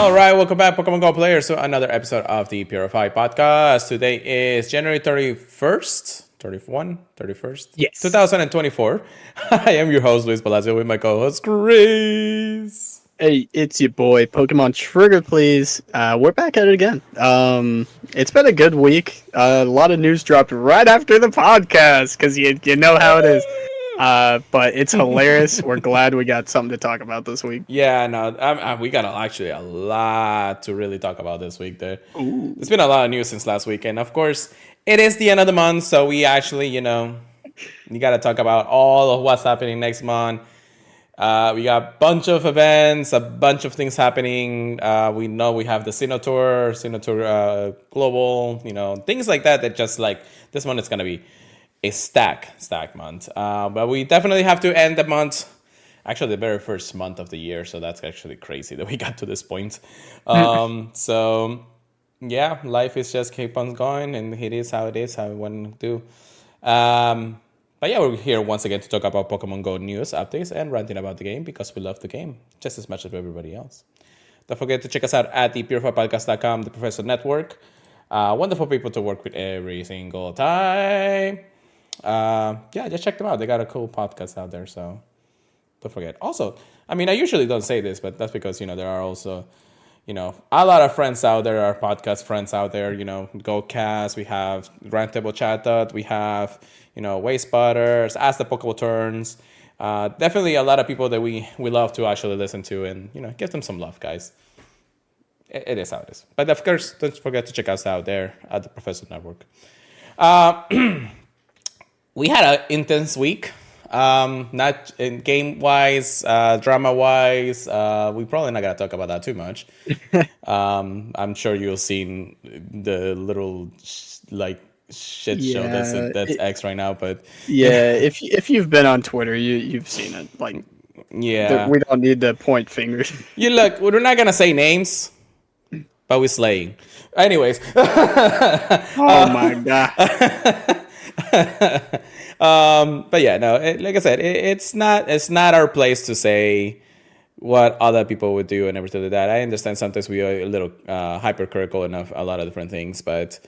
All right, welcome back, Pokemon Go players, to another episode of the Purified podcast. Today is January 31st, Yes. 2024. I am your host, Luis Palacio, with my co-host, Chris. Hey, it's your boy, Pokemon Trigger, please. We're back at it again. It's been a good week. A lot of news dropped right after the podcast, because you know how it is. But it's hilarious. We're glad we got something to talk about this week. Yeah, no, we got actually a lot to really talk about this week. Ooh. There's been a lot of news since last week, and of course, it is the end of the month, so we actually, you got to talk about all of what's happening next month. We got a bunch of events, a bunch of things happening. We know we have the Sinnoh Tour Global, things like that. That just like this month is gonna be a stack month. But we definitely have to end the month. Actually, the very first month of the year, so that's actually crazy that we got to this point. So yeah, life is just keep on going, and it is how we want to do. But yeah, we're here once again to talk about Pokemon Go news, updates, and ranting about the game because we love the game just as much as everybody else. Don't forget to check us out at the purifiedpodcast.com, the Professor Network. Wonderful people to work with every single time. Just check them out. They got a cool podcast out there, so don't forget. Also, I usually don't say this, but that's because, there are also, a lot of friends out there, our podcast friends out there, GoCast, we have Roundtable Chat, we have, Way Spotters, Ask the Pokemon Turns. Definitely a lot of people that we love to actually listen to and, give them some love, guys. It is how it is. But of course, don't forget to check us out there at the Professor Network. We had an intense week. Not in game-wise, drama-wise. We probably not gonna talk about that too much. I'm sure you've seen the little shit show that's X right now, but Yeah, if you've been on Twitter, you've seen it. We don't need to point fingers. Look, we're not gonna say names, but we're slaying. Anyways. Oh my god. But yeah, no. Like I said, it's not our place to say what other people would do and everything like that. I understand sometimes we are a little hypercritical enough a lot of different things, but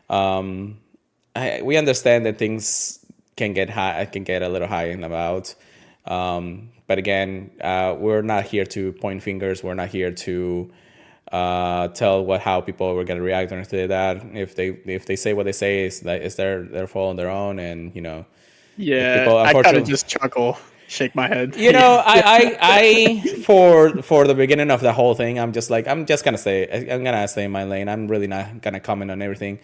we understand that things can get a little high and about. But again, we're not here to point fingers. We're not here to tell how people were gonna react or anything like that. If they say what they say, it's their fault on their own, and Yeah, people, I kind of just chuckle, shake my head. I for the beginning of the whole thing, I'm just gonna stay in my lane. I'm really not gonna comment on everything.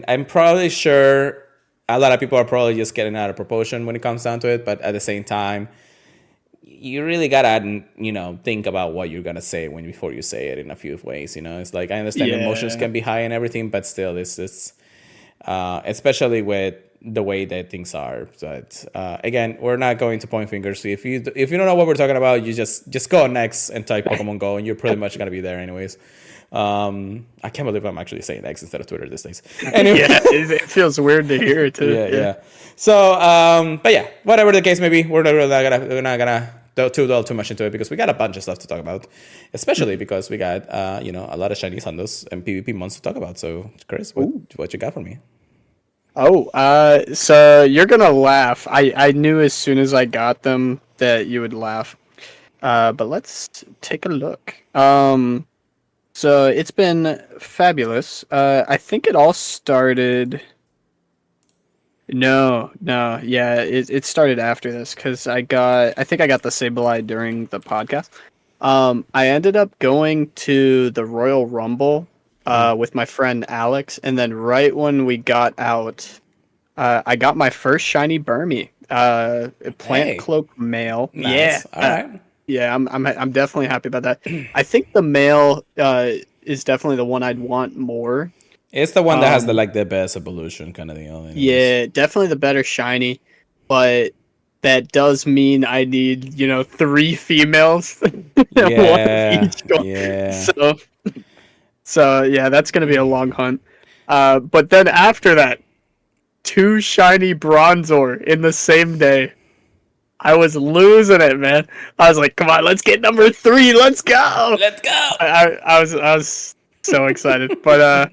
I'm probably sure a lot of people are probably just getting out of proportion when it comes down to it, but at the same time, you really gotta, think about what you're gonna say before you say it in a few ways. It's like I understand emotions can be high and everything, but still, it's especially with the way that things are. But again, we're not going to point fingers. If you don't know what we're talking about, you just go next and type Pokemon Go, and you're pretty much gonna be there anyways. I can't believe I'm actually saying X instead of Twitter these days. Anyway. Yeah, it feels weird to hear it too. Yeah. So, but yeah, whatever the case may be, we're not gonna delve too much into it because we got a bunch of stuff to talk about, especially because we got a lot of shiny Sundos and PvP months to talk about. So, Chris, what you got for me? So you're gonna laugh. I knew as soon as I got them that you would laugh. But let's take a look. So it's been fabulous. I think it all started. No, yeah, it started after this because I think I got the Sableye during the podcast. I ended up going to the Royal Rumble with my friend Alex, and then right when we got out, I got my first shiny Burmy, Plant Cloak male. Nice. Yeah, all right. Yeah, I'm definitely happy about that. I think the male is definitely the one I'd want more. It's the one that has the best evolution kind of thing. Yeah, definitely the better shiny, but that does mean I need 3 females. Yeah, one of each. yeah. So yeah, that's gonna be a long hunt. But then after that, 2 shiny Bronzor in the same day. I was losing it, man. I was like, "Come on, let's get number 3. Let's go!" Let's go. I was so excited. But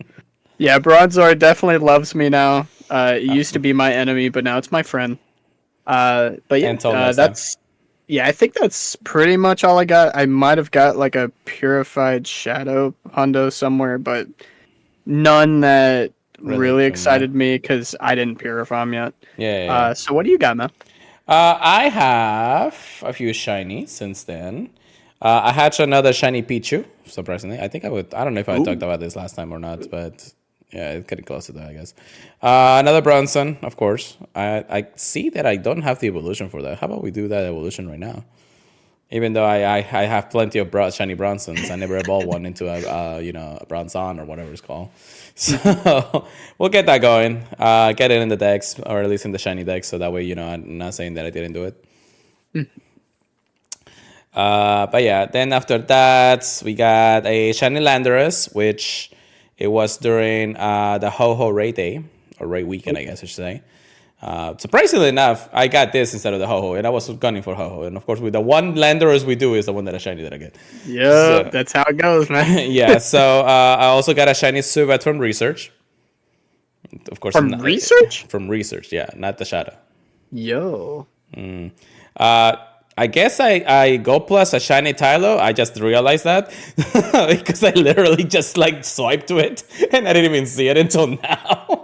yeah, Bronzor definitely loves me now. It used to be my enemy, but now it's my friend. But yeah, Until next time. I think that's pretty much all I got. I might have got like a purified shadow hundo somewhere, but none that really Religion, yeah. excited me because I didn't purify them yet. Yeah. So what do you got, man? I have a few shinies since then. I hatched another shiny Pichu, surprisingly. I think I would. I don't know if I talked about this last time or not, but yeah, it's getting close to that, I guess. Another Bronson, of course. I see that I don't have the evolution for that. How about we do that evolution right now? Even though I have plenty of shiny Bronsons, I never evolved one into a Bronzon or whatever it's called. So we'll get that going. Get it in the decks, or at least in the shiny decks, so that way I'm not saying that I didn't do it. But yeah, then after that we got a shiny Landorus, which it was during the Ho-Ho Raid Day or Raid Weekend, I guess I should say. Surprisingly enough, I got this instead of the Ho-Ho, and I was gunning for Ho-Ho. And of course, with the one Landorus we do is the one that I shiny that I get. Yep, that's how it goes, man. Yeah, so I also got a shiny Subat from Research. Of course, From Research? From Research, yeah, not the Shadow. Yo. I guess I go plus a shiny Tylo. I just realized that because I literally just like swiped to it and I didn't even see it until now.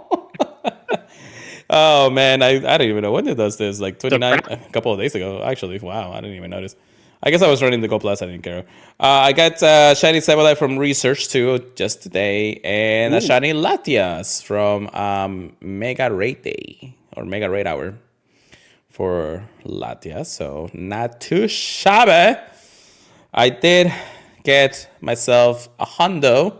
Oh man, I don't even know when it does this. Like 29, a couple of days ago. Actually, wow, I didn't even notice. I guess I was running the Go Plus. I didn't care. I got shiny Sableye from Research too just today, and a shiny Latias from Mega Raid Day or Mega Raid Hour for Latias. So not too shabby. I did get myself a hundo.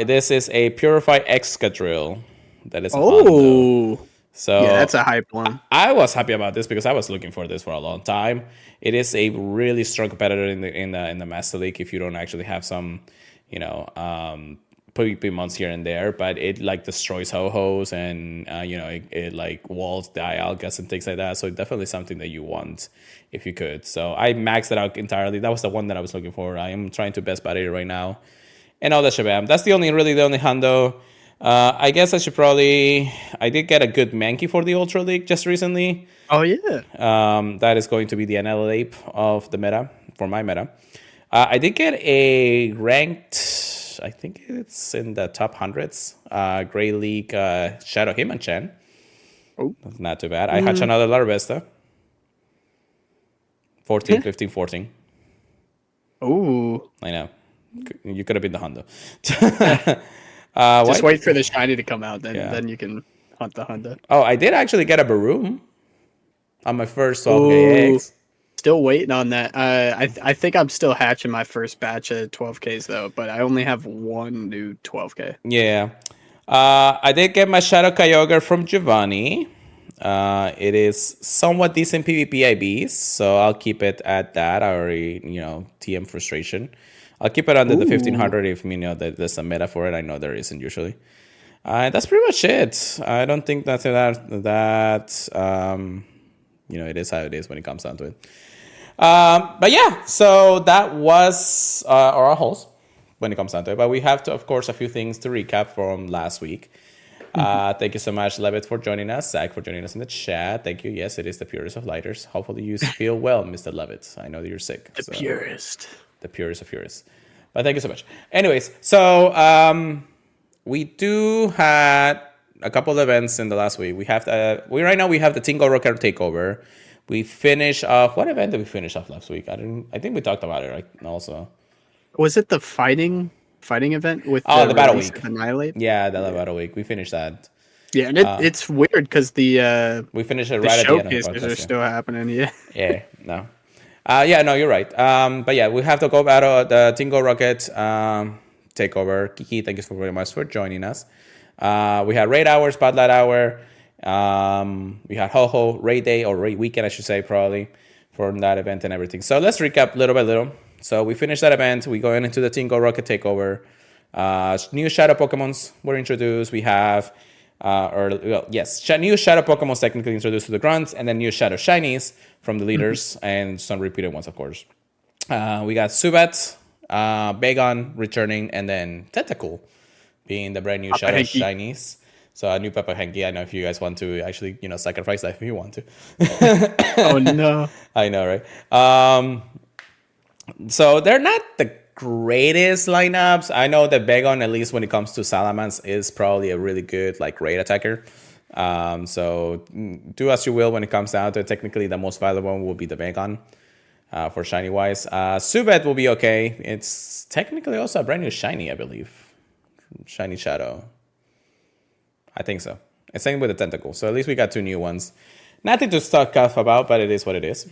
This is a Purified Excadrill. That is a hundo. So yeah, that's a hype one. I was happy about this because I was looking for this for a long time. It is a really strong competitor in the Master League if you don't actually have some, PvP months here and there, but it like destroys ho-hos and it like walls the Dialgas and things like that. So it's definitely something that you want if you could. So I maxed it out entirely. That was the one that I was looking for. I am trying to best bud it right now, and all that shabam. That's the only hundo. I guess I should probably. I did get a good Mankey for the Ultra League just recently. Oh yeah. That is going to be the NL ape of the meta for my meta. I did get a ranked. I think it's in the top hundreds. Grey League Shadow Hitmonchan. Oh, that's not too bad. I hatched another Larvesta. 14, 15, 14. Oh, I know. You could have been the Honda. just wait for the shiny to come out, then you can hunt the Honda. Oh, I did actually get a Baroom on my first 12K eggs. Still waiting on that. I think I'm still hatching my first batch of 12Ks though, but I only have one new 12K. Yeah. I did get my Shadow Kyogre from Giovanni. It is somewhat decent PvP IBs, so I'll keep it at that. I already, TM frustration. I'll keep it under the 1500 if that there's a meta for it. I know there isn't usually. That's pretty much it. I don't think it is how it is when it comes down to it. But yeah, so that was our hauls when it comes down to it. But we have to, of course, a few things to recap from last week. Thank you so much, Levitt, for joining us. Zach, for joining us in the chat. Thank you. Yes, it is the purest of lighters. Hopefully you feel well, Mr. Levitt. I know that you're sick. The purest. The purest of purists. But thank you so much. Anyways, so we do had a couple of events in the last week. We have right now we have the Tingle Rocket Takeover. We finish off. What event did we finish off last week? I think we talked about it, right? Also, was it the fighting event with the Battle Week? Annihilate? Yeah, the Battle Week. We finished that. Yeah, and it's weird because the we finished it right at the end of the showcases are still happening. Yeah. Yeah. No. No, you're right. But yeah, we have to go battle the Tingle Rocket Takeover. Kiki, thank you so very much for joining us. We had Raid Hour, Spotlight Hour. We had Ho-Ho Raid Day or Raid Weekend, I should say, probably, for that event and everything. So let's recap little by little. So we finished that event. We go into the Tingle Rocket Takeover. New Shadow Pokemons were introduced. We have new shadow Pokemon technically introduced to the grunts, and then new shadow shinies from the leaders, and some repeated ones, of course. We got Subat, Bagon returning, and then Tentacool being the brand new Papa shadow Hanky. shinies. So a new Peppa Henki. I know if you guys want to actually, sacrifice that if you want to. Oh no. I know, right? So they're not the greatest lineups. I know that Bagon, at least when it comes to Salamence, is probably a really good like raid attacker. So do as you will when it comes down to it. Technically, the most valuable one will be the Bagon for shiny wise. Subat will be okay. It's technically also a brand new shiny, I believe. Shiny Shadow. I think so. And same with the Tentacle. So at least we got 2 new ones. Nothing to talk off about, but it is what it is.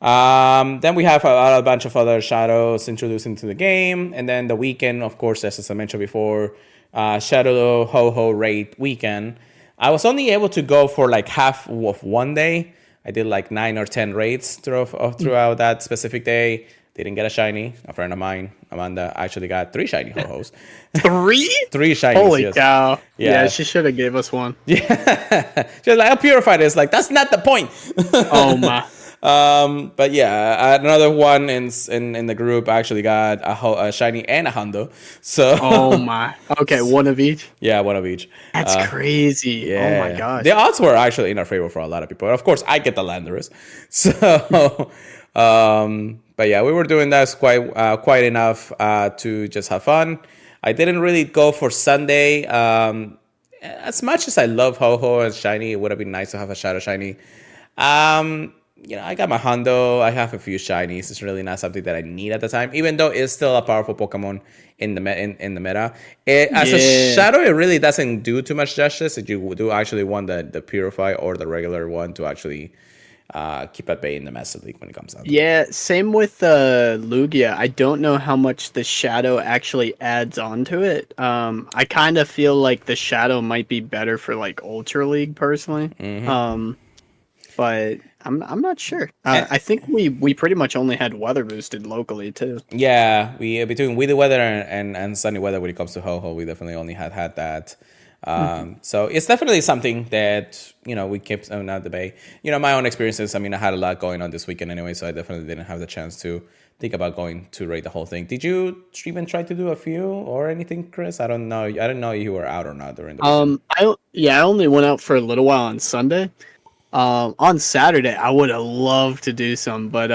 Then we have a bunch of other shadows introduced into the game. And then the weekend, of course, as I mentioned before, Shadow Ho-Ho raid weekend. I was only able to go for like half of one day. I did like 9 or 10 raids throughout that specific day. Didn't get a shiny. A friend of mine, Amanda, actually got 3 shiny Ho-Hos. 3? 3 shinies, Holy yes. cow. Yeah. Yeah, she should have gave us one. Yeah. She was like, I'll purify this. Like, that's not the point. Oh my. But yeah, another one in the group actually got a shiny and a hundo. So Oh my. Okay, one of each. yeah, one of each. That's crazy. Yeah, Oh my gosh. the odds were actually in our favor for a lot of people. Of course, I get the Landorus. So, but yeah, we were doing that quite enough to just have fun. I didn't really go for Sunday. As much as I love Ho-Ho and shiny, it would have been nice to have a shadow shiny. I got my Hondo. I have a few shinies. It's really not something that I need at the time, even though it's still a powerful Pokemon in the meta. As a shadow, it really doesn't do too much justice. If you do actually want the Purify or the regular one to actually keep at bay in the Master League when it comes down to it. Yeah, same with Lugia. I don't know how much the shadow actually adds onto it. I kind of feel like the shadow might be better for like Ultra League personally. But I'm not sure. I think we pretty much only had weather boosted locally too. Yeah, we between windy weather and sunny weather when it comes to Ho-Ho, we definitely only had that. So it's definitely something that we kept on the debate. My own experiences. I mean, I had a lot going on this weekend anyway, so I definitely didn't have the chance to think about going to rate the whole thing. Did you even try to do a few or anything, Chris? I don't know. I don't know if you were out or not during the weekend. I only went out for a little while on Sunday. On Saturday, I would have loved to do some, but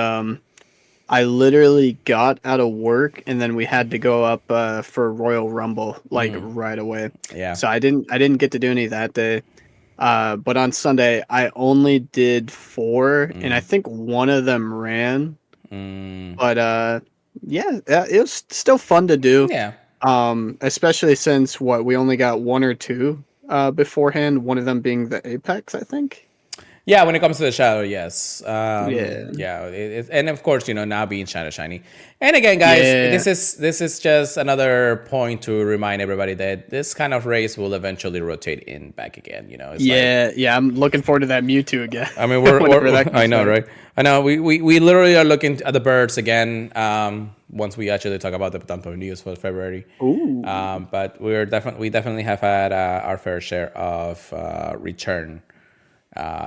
I literally got out of work and then we had to go up for Royal Rumble like right away. Yeah. So I didn't get to do any that day. But on Sunday, I only did 4, and I think one of them ran. But yeah, it was still fun to do. Yeah. Especially since we only got 1 or 2 beforehand. One of them being the Apex, I think. Yeah, when it comes to the shadow, yes. Yeah. And of course, now being shadow shiny. And again, guys, this is just another point to remind everybody that this kind of race will eventually rotate in back again. Yeah. I'm looking forward to that Mewtwo again. I mean, I know, right? I know. We literally are looking at the birds again. Once we actually talk about the Tampa news for February. Ooh. But we definitely have had our fair share of return.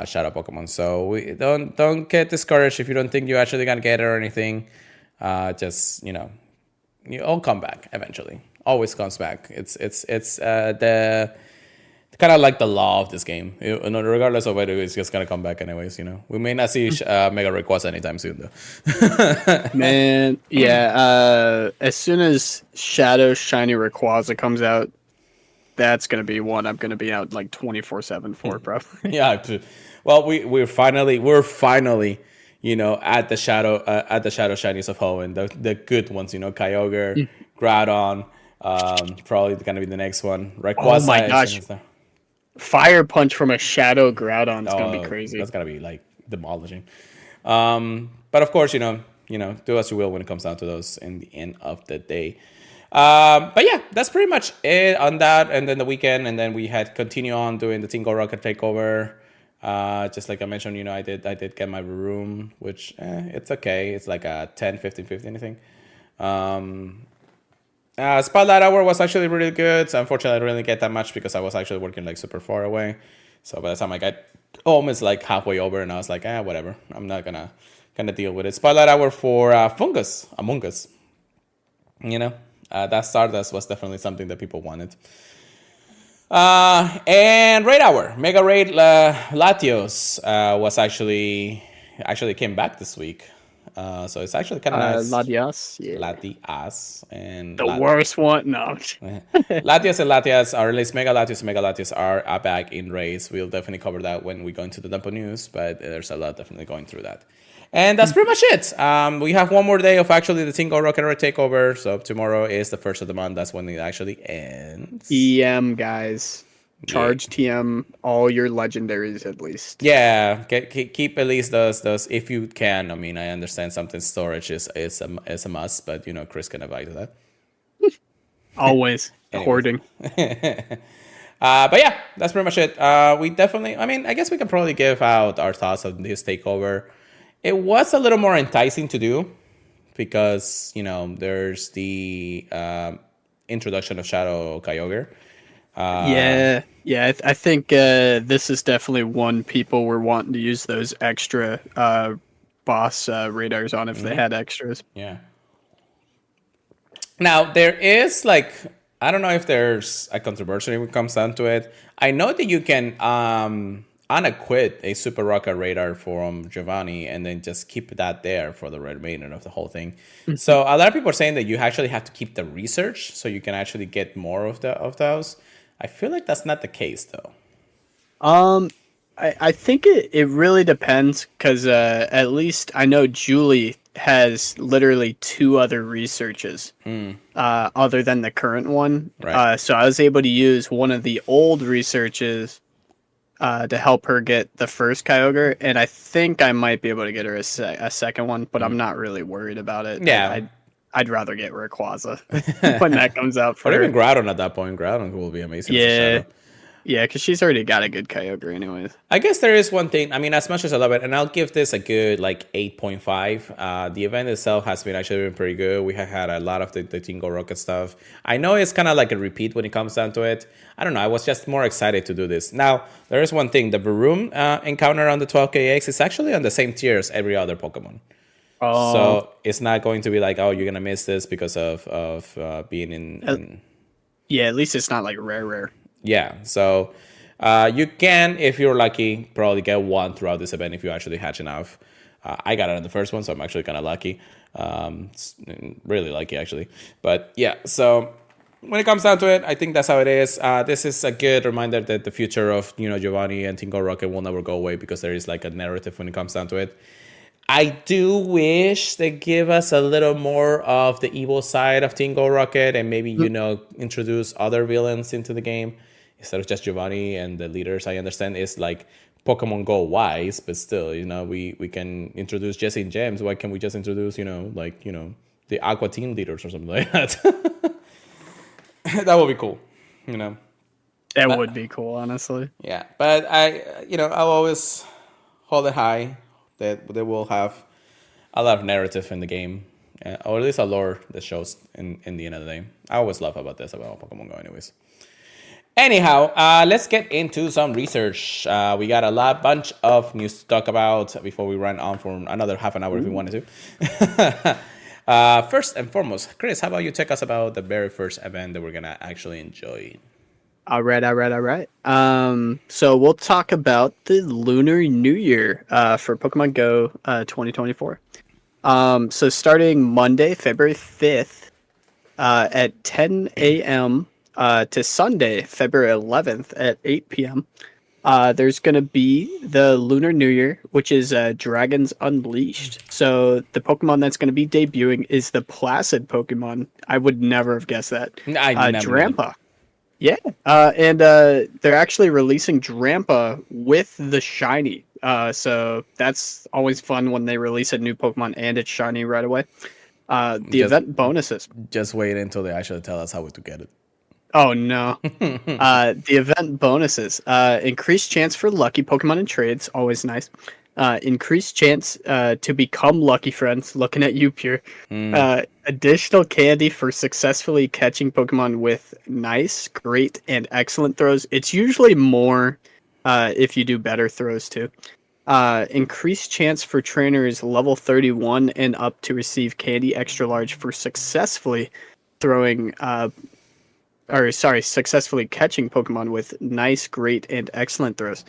Shadow Pokemon. So we don't get discouraged if you don't think you're actually gonna get it or anything. Just you all come back eventually. Always comes back. It's the kind of like the law of this game. Regardless of whether it's just gonna come back anyways. We may not see Mega Rayquaza anytime soon though. Man, yeah. As soon as Shadow Shiny Rayquaza comes out, that's gonna be one I'm gonna be out like 24/7 for probably. Yeah. Well, we're finally at the shadow shinies of Hoenn, the good ones. Kyogre, Groudon, probably gonna be the next one. Rayquaza. Oh my gosh! Fire Punch from a Shadow Groudon is gonna be crazy. That's gonna be like demolishing. But of course, do as you will when it comes down to those in the end of the day. But yeah, that's pretty much it on that. And then the weekend, and then we had continue on doing the Tingle Rocket takeover. Just like I mentioned, I did get my room, which it's okay. It's like a 10, 15, 15, I think. Spotlight Hour was actually really good. So unfortunately, I didn't really get that much because I was actually working like super far away. So by the time I got almost like halfway over, and I was like, whatever. I'm not gonna deal with it. Spotlight Hour for Fungus Among Us. You know, that Stardust was definitely something that people wanted. And Raid Hour, Mega Raid Latios was actually came back this week. So it's actually kind of nice. Ladias, yeah. Latias and The worst one. No. Latias and Latias, or at least Mega Latios and Mega Latias are back in race. We'll definitely cover that when we go into the Dumpo news, but there's a lot definitely going through that. And that's pretty much it. We have one more day of actually the Tingo Rocket takeover. So tomorrow is the first of the month. That's when it actually ends. EM, guys. Charge TM all your legendaries at least. Yeah, keep at least those if you can. I mean, I understand something storage is a must, but you know, Chris can advise that. Always hoarding. But yeah, that's pretty much it. We definitely, I mean, I guess we can probably give out our thoughts on this takeover. It was a little more enticing to do because, you know, there's the introduction of Shadow Kyogre. Yeah. I think this is definitely one people were wanting to use those extra boss radars on if they had extras. Yeah. Now, there is like, I don't know if there's a controversy when it comes down to it. I know that you can unequip a Super Rocket radar from Giovanni and then just keep that there for the remainder of the whole thing. So a lot of people are saying that you actually have to keep the research so you can actually get more of those. I feel like that's not the case though. I think it really depends because at least I know Julie has literally 2 other researches other than the current one. Right. So I was able to use one of the old researches to help her get the first Kyogre, and I think I might be able to get her a second one, but I'm not really worried about it. Yeah. I'd rather get Rayquaza when that comes out for Or her. even Groudon at that point. Groudon will be amazing. Yeah. Yeah, because she's already got a good Kyogre anyways. I guess there is one thing. I mean, as much as I love it, and I'll give this a good like 8.5. The event itself has been actually been pretty good. We have had a lot of the Tingo Rocket stuff. I know it's kind of like a repeat when it comes down to it. I don't know. I was just more excited to do this. Now, there is one thing. The Varoom encounter on the 12KX is actually on the same tier as every other Pokemon. Oh. So it's not going to be like, oh, you're going to miss this because of being in... Yeah, at least it's not like rare. Yeah, so you can, if you're lucky, probably get one throughout this event if you actually hatch enough. I got it on the first one, so I'm actually kind of lucky. Really lucky, actually. But yeah, so when it comes down to it, I think that's how it is. This is a good reminder that the future of, you know, Giovanni and Tingo Rocket will never go away because there is like a narrative when it comes down to it. I do wish they give us a little more of the evil side of Tingo Rocket and maybe, you know, introduce other villains into the game instead of just Giovanni and the leaders. I understand it's like Pokemon Go wise, but still, you know, we can introduce Jesse and Gems. Why can't we just introduce, you know, like, you know, the Aqua team leaders or something like that? That would be cool, you know. That would be cool, honestly. Yeah, but I'll always hold it high that they will have a lot of narrative in the game, or at least a lore that shows in the end of the day. I always love about this about Pokemon Go anyways. Anyhow, let's get into some research. We got a bunch of news to talk about before we run on for another half an hour if we wanted to. First and foremost, Chris, how about you take us about the very first event that we're going to actually enjoy? All right. So we'll talk about the Lunar New Year for Pokemon Go 2024. So starting Monday, February 5th at 10 a.m. To Sunday, February 11th at 8 p.m. There's going to be the Lunar New Year, which is Dragons Unleashed. So the Pokemon that's going to be debuting is the Placid Pokemon. I would never have guessed that. Drampa. Yeah, and they're actually releasing Drampa with the shiny. So that's always fun when they release a new Pokemon and it's shiny right away. Event bonuses. Just wait until they actually tell us how to get it. Oh, no. The event bonuses. Increased chance for lucky Pokemon in trades. Always nice. Increased chance to become lucky friends. Looking at you, Pure. Mm. Additional candy for successfully catching Pokemon with nice, great, and excellent throws. It's usually more if you do better throws too. Increased chance for trainers level 31 and up to receive candy extra large for successfully throwing successfully catching Pokemon with nice, great, and excellent throws.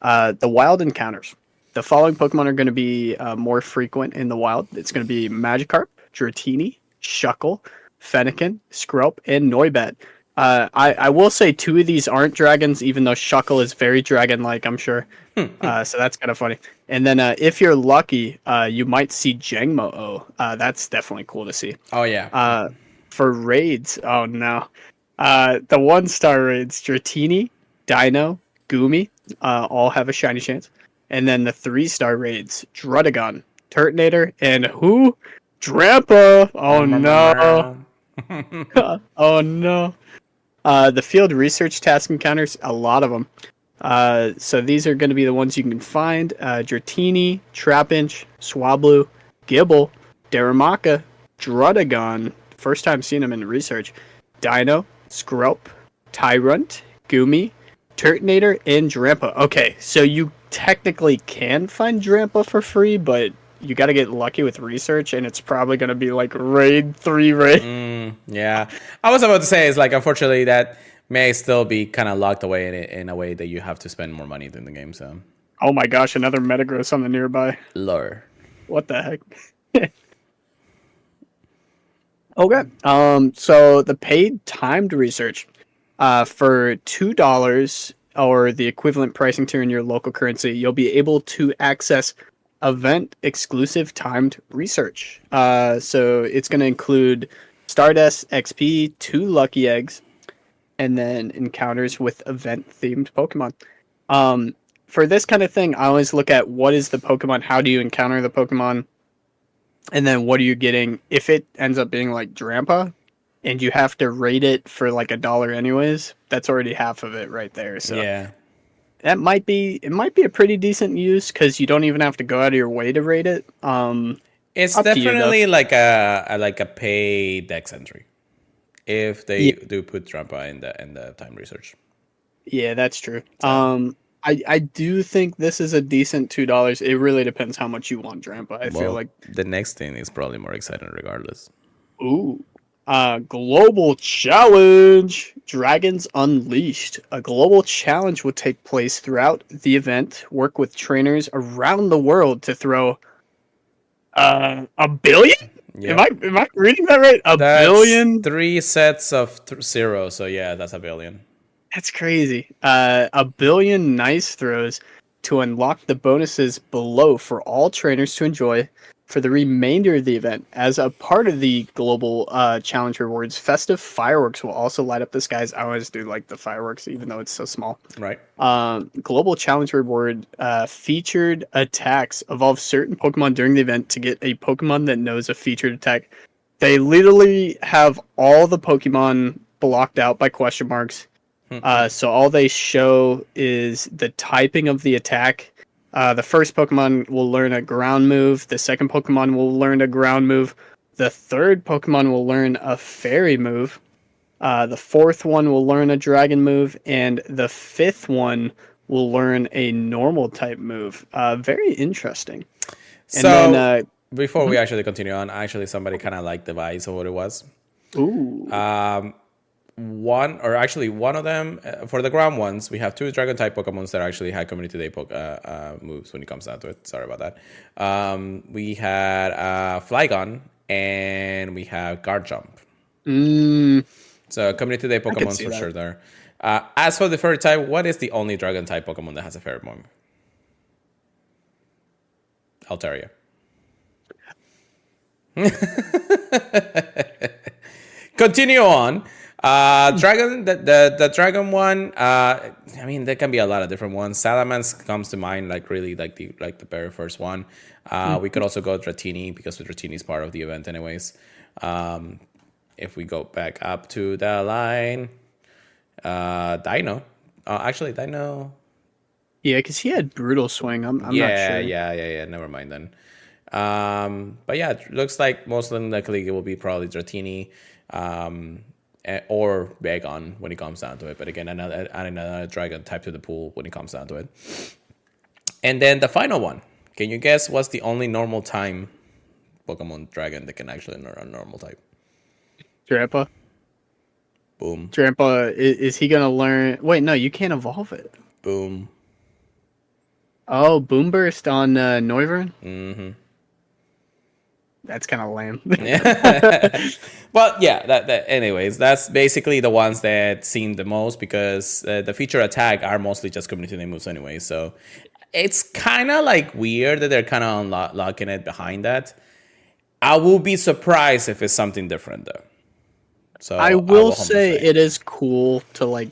The wild encounters. The following Pokemon are going to be more frequent in the wild. It's going to be Magikarp, Dratini, Shuckle, Fennekin, Skrelp, and Noibat. I will say two of these aren't dragons, even though Shuckle is very dragon-like, I'm sure. So that's kind of funny. And then if you're lucky, you might see Jangmo-O. That's definitely cool to see. Oh yeah. For raids, oh no. The one-star raids, Dratini, Dino, Gumi, all have a shiny chance. And then the 3-star raids, Druddigon, Turtonator, and who? Drampa! Oh no! Oh no! The field research task encounters, a lot of them. So these are going to be the ones you can find. Dratini, Trapinch, Swablu, Gibble, Darumaka, Druddigon, first time seeing them in research, Dino, Skrelp, Tyrunt, Gumi, Turtonator, and Drampa. Okay, so you technically can find Drampa for free, but you got to get lucky with research, and it's probably going to be like raid 3 raid. Yeah. I was about to say, it's like, unfortunately, that may still be kind of locked away in a way that you have to spend more money in the game. So, Oh my gosh, another Metagross on the nearby. lure. What the heck? Okay. So the paid timed research, for $2 or the equivalent pricing tier in your local currency, you'll be able to access event exclusive timed research. So it's going to include Stardust XP, 2 lucky eggs, and then encounters with event themed Pokemon. For this kind of thing, I always look at what is the Pokemon, how do you encounter the Pokemon, and then what are you getting. If it ends up being like Drampa and you have to rate it for like $1 anyways, that's already half of it right there. So Yeah. it might be a pretty decent use because you don't even have to go out of your way to rate it. It's Up to you though. definitely like a paid dex entry if they Yeah, do put Trumpa in the time research. yeah, that's true. So, I do think this is a decent $2. It really depends how much you want Drampa. I feel well, like the next thing is probably more exciting regardless. ooh. Global challenge. Dragons Unleashed. A global challenge will take place throughout the event. Work with trainers around the world to throw 1 billion? Am I Yep. am I reading that right? A That's billion? 3 sets of zero. So yeah, that's a billion. That's crazy. 1 billion nice throws to unlock the bonuses below for all trainers to enjoy for the remainder of the event. As a part of the global challenge rewards, festive fireworks will also light up the skies. I always do like the fireworks, even though it's so small. Right. Global challenge reward featured attacks. Evolve certain Pokemon during the event to get a Pokemon that knows a featured attack. They literally have all the Pokemon blocked out by question marks. So all they show is the typing of the attack. The first Pokemon will learn a ground move. The second Pokemon will learn a ground move. The third Pokemon will learn a fairy move. The fourth one will learn a dragon move. And the fifth one will learn a normal type move. Very interesting. And then, So before we mhm. actually continue on, actually somebody kind of liked the vibes of what it was. Ooh, One of them for the ground ones, we have 2 dragon type Pokemons that actually had community day moves when it comes down to it. Sorry about that. We had Flygon and we have Guard Jump. mm, So community day I could Pokemons see for that. sure there. As for the fairy type, what is the only dragon type Pokemon that has a pheromone? Altaria. Continue on. Dragon, the dragon one. I mean, there can be a lot of different ones. Salamence comes to mind, like really, like the very first one. We could also go Dratini because Dratini is part of the event, anyways. If we go back up to the line, Dino. Actually, Dino. Yeah, because he had brutal swing. I'm not Yeah, sure. yeah, yeah, yeah. Never mind then. But yeah, it looks like most likely it will be probably Dratini, or Bagon when it comes down to it. But again, adding another dragon type to the pool when it comes down to it. And then the final one. Can you guess what's the only normal time Pokemon dragon that can actually learn a normal type? Grandpa. Boom, Grandpa, is he gonna learn? Wait, no, you can't evolve it. boom. Oh, Boomburst on Noivern? Mm-hmm. That's kind of lame. Well, yeah. Anyways, that's basically the ones that seem the most because the feature attack are mostly just community name moves anyway. So it's kind of like weird that they're kind of locking it behind that. I will be surprised if it's something different though. I So I will will humbly say say, it is cool to like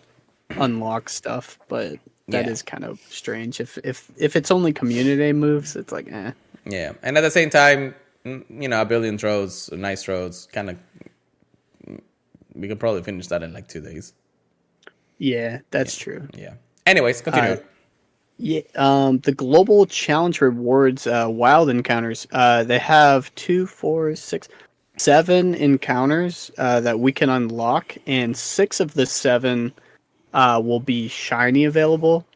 unlock stuff, but that yeah, is kind of strange. If it's only community moves, it's like eh. yeah. And at the same time, a billion throws, nice throws, kind of. We could probably finish that in like 2 days. Yeah, Yeah, that's true. yeah. Anyways, continue. Yeah, the global challenge rewards wild encounters. They have 7 encounters that we can unlock, and 6 of the 7 will be shiny available.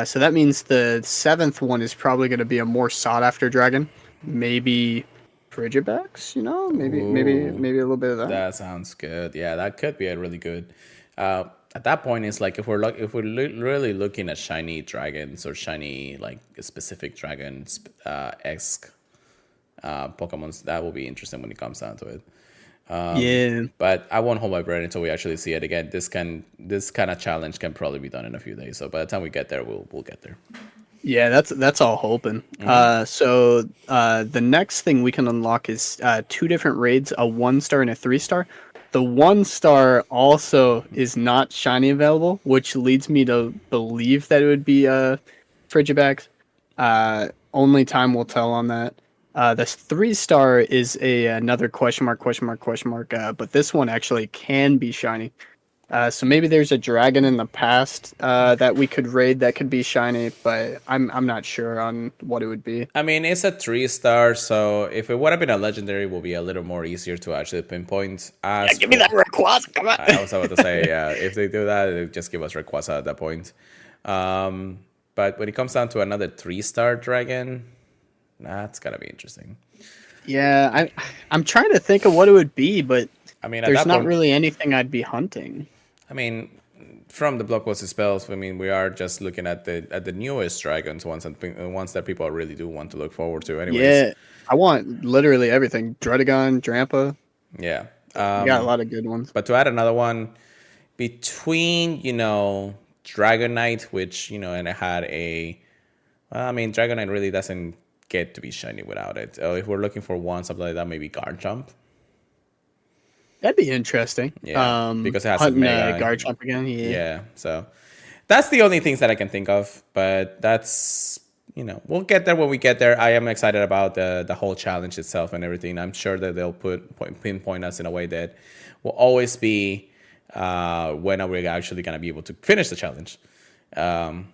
So that means the 7th one is probably going to be a more sought after dragon. Maybe Frigibax, Ooh, maybe a little bit of that. that sounds good. Yeah, that could be a really good. At that point, it's like if we're really looking at shiny dragons or shiny like specific dragons esque Pokemons, that will be interesting when it comes down to it. Yeah. But I won't hold my breath until we actually see it again. This kind of challenge can probably be done in a few days. So by the time we get there, we'll get there. Yeah, that's all hoping. The next thing we can unlock is 2 different raids, a 1 star and a 3 star. The 1 star also is not shiny available, which leads me to believe that it would be Frigibax. Only time will tell on that. The 3 star is another question mark, question mark, question mark. But this one actually can be shiny. So maybe there's a dragon in the past that we could raid that could be shiny, but I'm not sure on what it would be. I mean, it's a 3 star, so if it would have been a legendary, it will be a little more easier to actually pinpoint. Yeah, As give me for, that Rayquaza. Come on. I was about to say, yeah, if they do that, they just give us Rayquaza at that point. But when it comes down to another 3 star dragon, that's gotta be interesting. Yeah, I'm trying to think of what it would be, but I mean, at there's that not point, really anything I'd be hunting. I mean, from the blockbuster spells, I mean, we are just looking at the newest dragons, ones that people really do want to look forward to. Anyways, Yeah, I want literally everything. Dredagon, Drampa. yeah. We got a lot of good ones. But to add another one between, Dragonite, which and it had a, well, I mean, Dragonite really doesn't get to be shiny without it. If we're looking for one, something like that, maybe Guard Jump. That'd be interesting. Yeah, because it has a Hunting mega. Garchomp again. Yeah. Yeah, so that's the only things that I can think of. But that's we'll get there when we get there. I am excited about the whole challenge itself and everything. I'm sure that they'll pinpoint us in a way that will always be when are we actually gonna be able to finish the challenge. I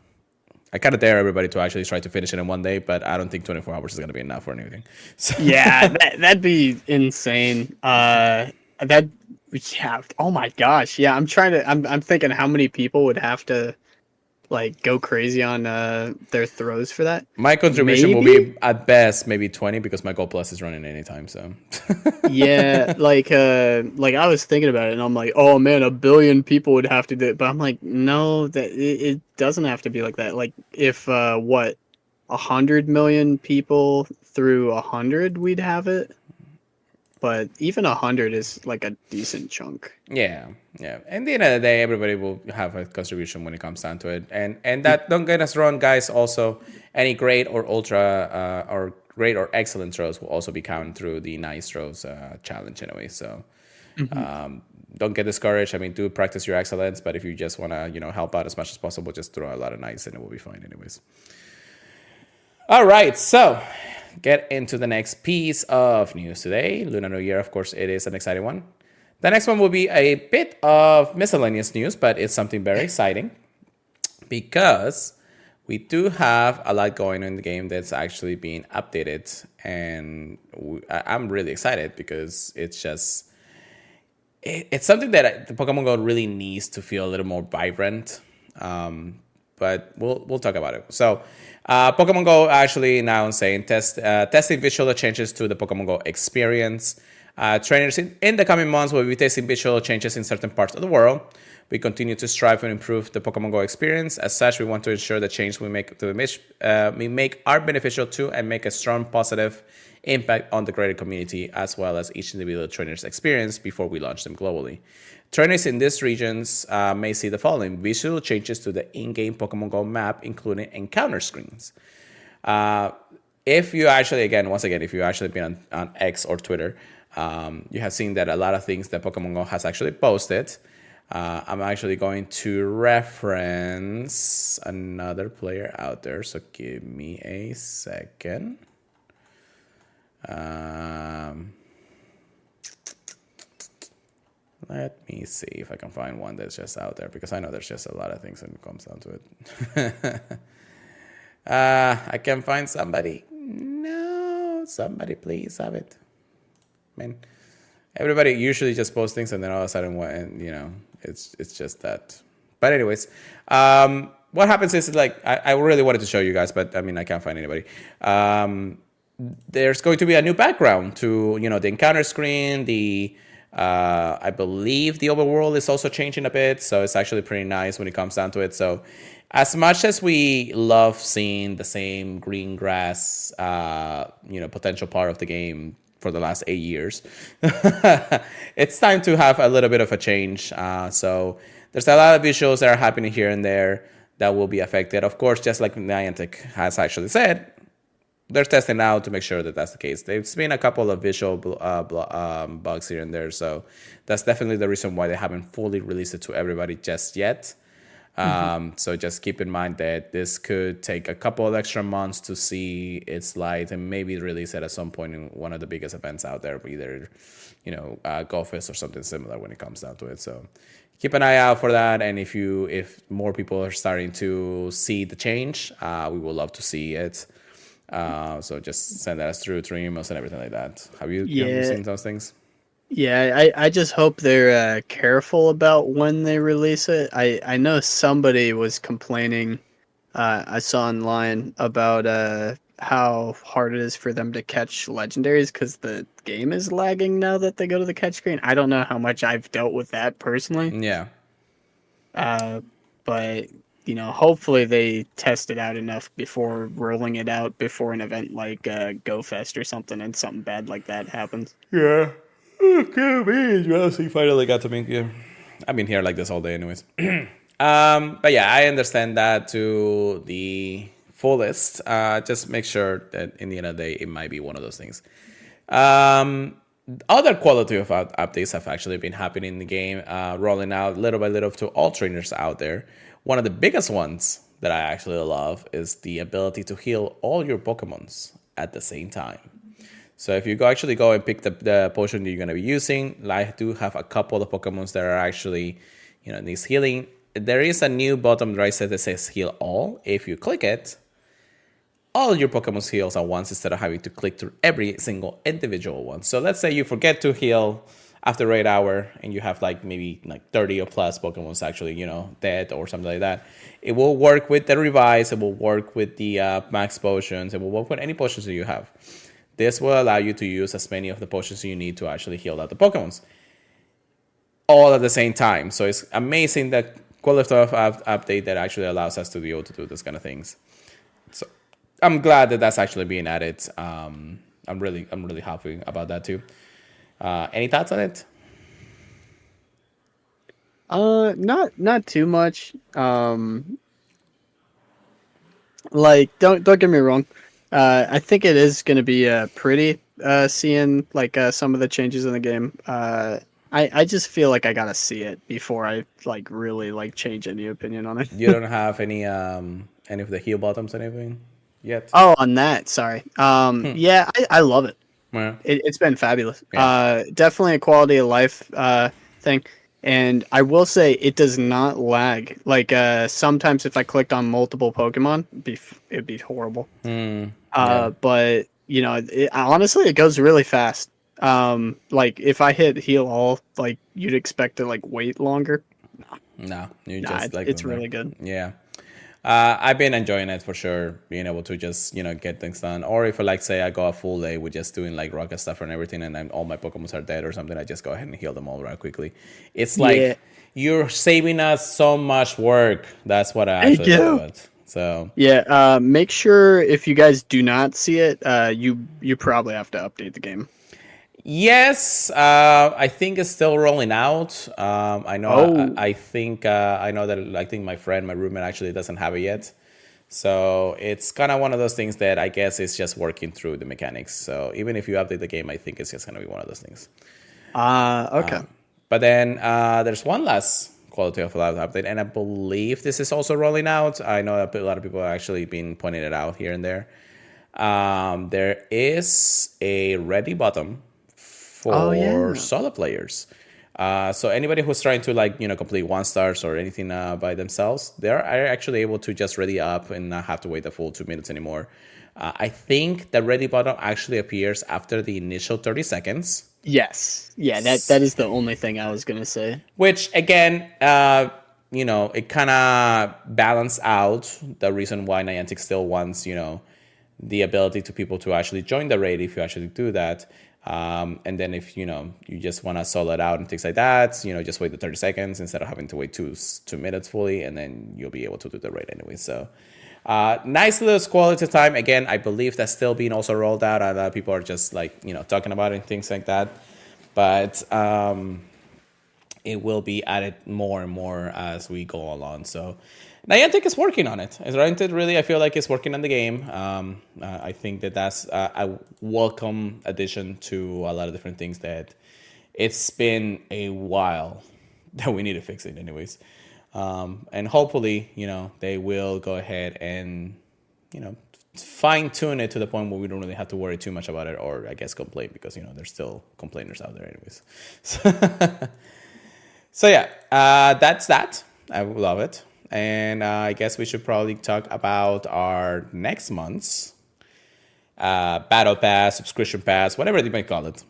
kind of dare everybody to actually try to finish it in one day, but I don't think 24 hours is gonna be enough for anything. So Yeah, that'd be insane. That yeah. Oh my gosh. Yeah, I'm thinking how many people would have to like go crazy on their throws for that. my contribution will Maybe. be at best maybe 20 because my Gold Plus is running anytime. So Yeah, like I was thinking about it and I'm like, oh man, 1 billion people would have to do it. But I'm like, no, that it doesn't have to be like that. Like if 100 million people through 100, we'd have it. But even 100 is like a decent chunk. yeah, yeah. And at the end of the day, everybody will have a contribution when it comes down to it. And that, don't get us wrong, guys. Also, any great or ultra or great or excellent throws will also be counted through the nice throws challenge anyway. So don't get discouraged. I mean, do practice your excellence, but if you just want to help out as much as possible, just throw a lot of nice and it will be fine anyways. All right, so get into the next piece of news today. Lunar New Year, of course, it is an exciting one. The next one will be a bit of miscellaneous news, but it's something very exciting because we do have a lot going on in the game that's actually being updated, and I'm really excited because it's something that the Pokemon Go really needs to feel a little more vibrant. But we'll talk about it. So, Pokemon Go actually now saying testing visual changes to the Pokemon Go experience. Trainers in the coming months will be testing visual changes in certain parts of the world. We continue to strive and improve the Pokemon Go experience. As such, we want to ensure the change we make are beneficial to and make a strong positive impact on the greater community as well as each individual trainer's experience before we launch them globally. Trainers in these regions may see the following visual changes to the in-game Pokemon Go map, including encounter screens. If you actually, if you actually been on X or Twitter, you have seen that a lot of things that Pokemon Go has actually posted. I'm actually going to reference another player out there, so give me a second. Let me see if I can find one that's just out there, because I know there's just a lot of things when it comes down to it. I can find somebody. No, somebody please have it. Man, everybody usually just posts things and then all of a sudden, it's just that. But anyways, what happens is like I really wanted to show you guys, but I mean I can't find anybody. There's going to be a new background to the encounter screen. I believe the overworld is also changing a bit, so it's actually pretty nice when it comes down to it. So as much as we love seeing the same green grass, potential part of the game for the last 8 years, it's time to have a little bit of a change. So there's a lot of visuals that are happening here and there that will be affected. Of course, just like Niantic has actually said, they're testing out to make sure that that's the case. There's been a couple of visual bugs here and there, so that's definitely the reason why they haven't fully released it to everybody just yet. So just keep in mind that this could take a couple of extra months to see its light and maybe release it at some point in one of the biggest events out there, either GoFest or something similar when it comes down to it. So keep an eye out for that, and if more people are starting to see the change, we would love to see it. So just send that through emails and everything like that. Have you seen those things? Yeah, I just hope they're careful about when they release it. I know somebody was complaining, I saw online about how hard it is for them to catch legendaries because the game is lagging now that they go to the catch screen. I don't know how much I've dealt with that personally. Yeah. But hopefully they test it out enough before rolling it out before an event like GoFest or something, and something bad like that happens. Yeah. Okay, man. You honestly finally got to me. Yeah. I've been here like this all day, anyways. But yeah, I understand that to the fullest. Just make sure that in the end of the day, it might be one of those things. Other quality of updates have actually been happening in the game, rolling out little by little to all trainers out there. One of the biggest ones that I actually love is the ability to heal all your Pokemons at the same time. So if you actually go and pick the potion that you're going to be using, I do have a couple of Pokemons that are actually, needs healing. There is a new bottom right side that says heal all. If you click it, all your Pokemon heals at once instead of having to click through every single individual one. So let's say you forget to heal after raid hour and you have maybe 30 or plus Pokemons actually, dead or something like that. It will work with the revise. It will work with the max potions. It will work with any potions that you have. This will allow you to use as many of the potions you need to actually heal out the Pokemons all at the same time. So it's amazing that quality of update that actually allows us to be able to do this kind of things. So I'm glad that that's actually being added. I'm really happy about that too. Any thoughts on it? Not too much. Don't get me wrong. I think it is going to be pretty seeing some of the changes in the game. I just feel like I gotta see it before I really change any opinion on it. You don't have any of the heal bottoms, anything yet? Oh, on that, sorry. Yeah, I love it. Yeah. It's been fabulous. Yeah. Definitely a quality of life thing. And I will say it does not lag. Like sometimes if I clicked on multiple Pokemon, it'd be horrible. Yeah. But you know, honestly, it goes really fast. Like if I hit heal all, like you'd expect to like wait longer. No, you Nah, just like it's them there. really good. Yeah. I've been enjoying it for sure, being able to just, get things done. Or if I like, say, I go a full day with just doing like rocket stuff and everything, and then all my Pokemons are dead or something, I just go ahead and heal them all right quickly. It's Yeah, like you're saving us so much work. That's what I thank actually love you. about it. So, Yeah, make sure if you guys do not see it, you probably have to update the game. yes, I think it's still rolling out. I know. Oh, I think. I know that. I think my friend, my roommate, actually doesn't have it yet. So it's kind of one of those things that I guess is just working through the mechanics. So even if you update the game, I think it's just going to be one of those things. okay. But then there's one last quality of life update, and I believe this is also rolling out. I know that a lot of people have actually been pointing it out here and there. There is a ready button Oh for yeah. solo players. So anybody who's trying to complete 1 stars or anything by themselves, they're actually able to just ready up and not have to wait the full 2 minutes anymore. I think the ready button actually appears after the initial 30 seconds, Yes. Yeah, that is the only thing I was gonna say. which again, it kind of balance out the reason why Niantic still wants, the ability to people to actually join the raid if you actually do that. And then if you just want to solo it out and things like that, just wait the 30 seconds instead of having to wait 2 minutes fully, and then you'll be able to do the raid anyway. So nice little quality time. Again, I believe that's still being also rolled out. A lot of people are just talking about it and things like that. But it will be added more and more as we go along. So Niantic is working on it. Niantic really, I feel like, is working on the game. I think that that's a welcome addition to a lot of different things that it's been a while that we need to fix it anyways. And hopefully, they will go ahead and, fine tune it to the point where we don't really have to worry too much about it, or I guess complain, because, there's still complainers out there anyways. So yeah, that's that. I love it. And I guess we should probably talk about our next month's battle pass, subscription pass, whatever you might call it.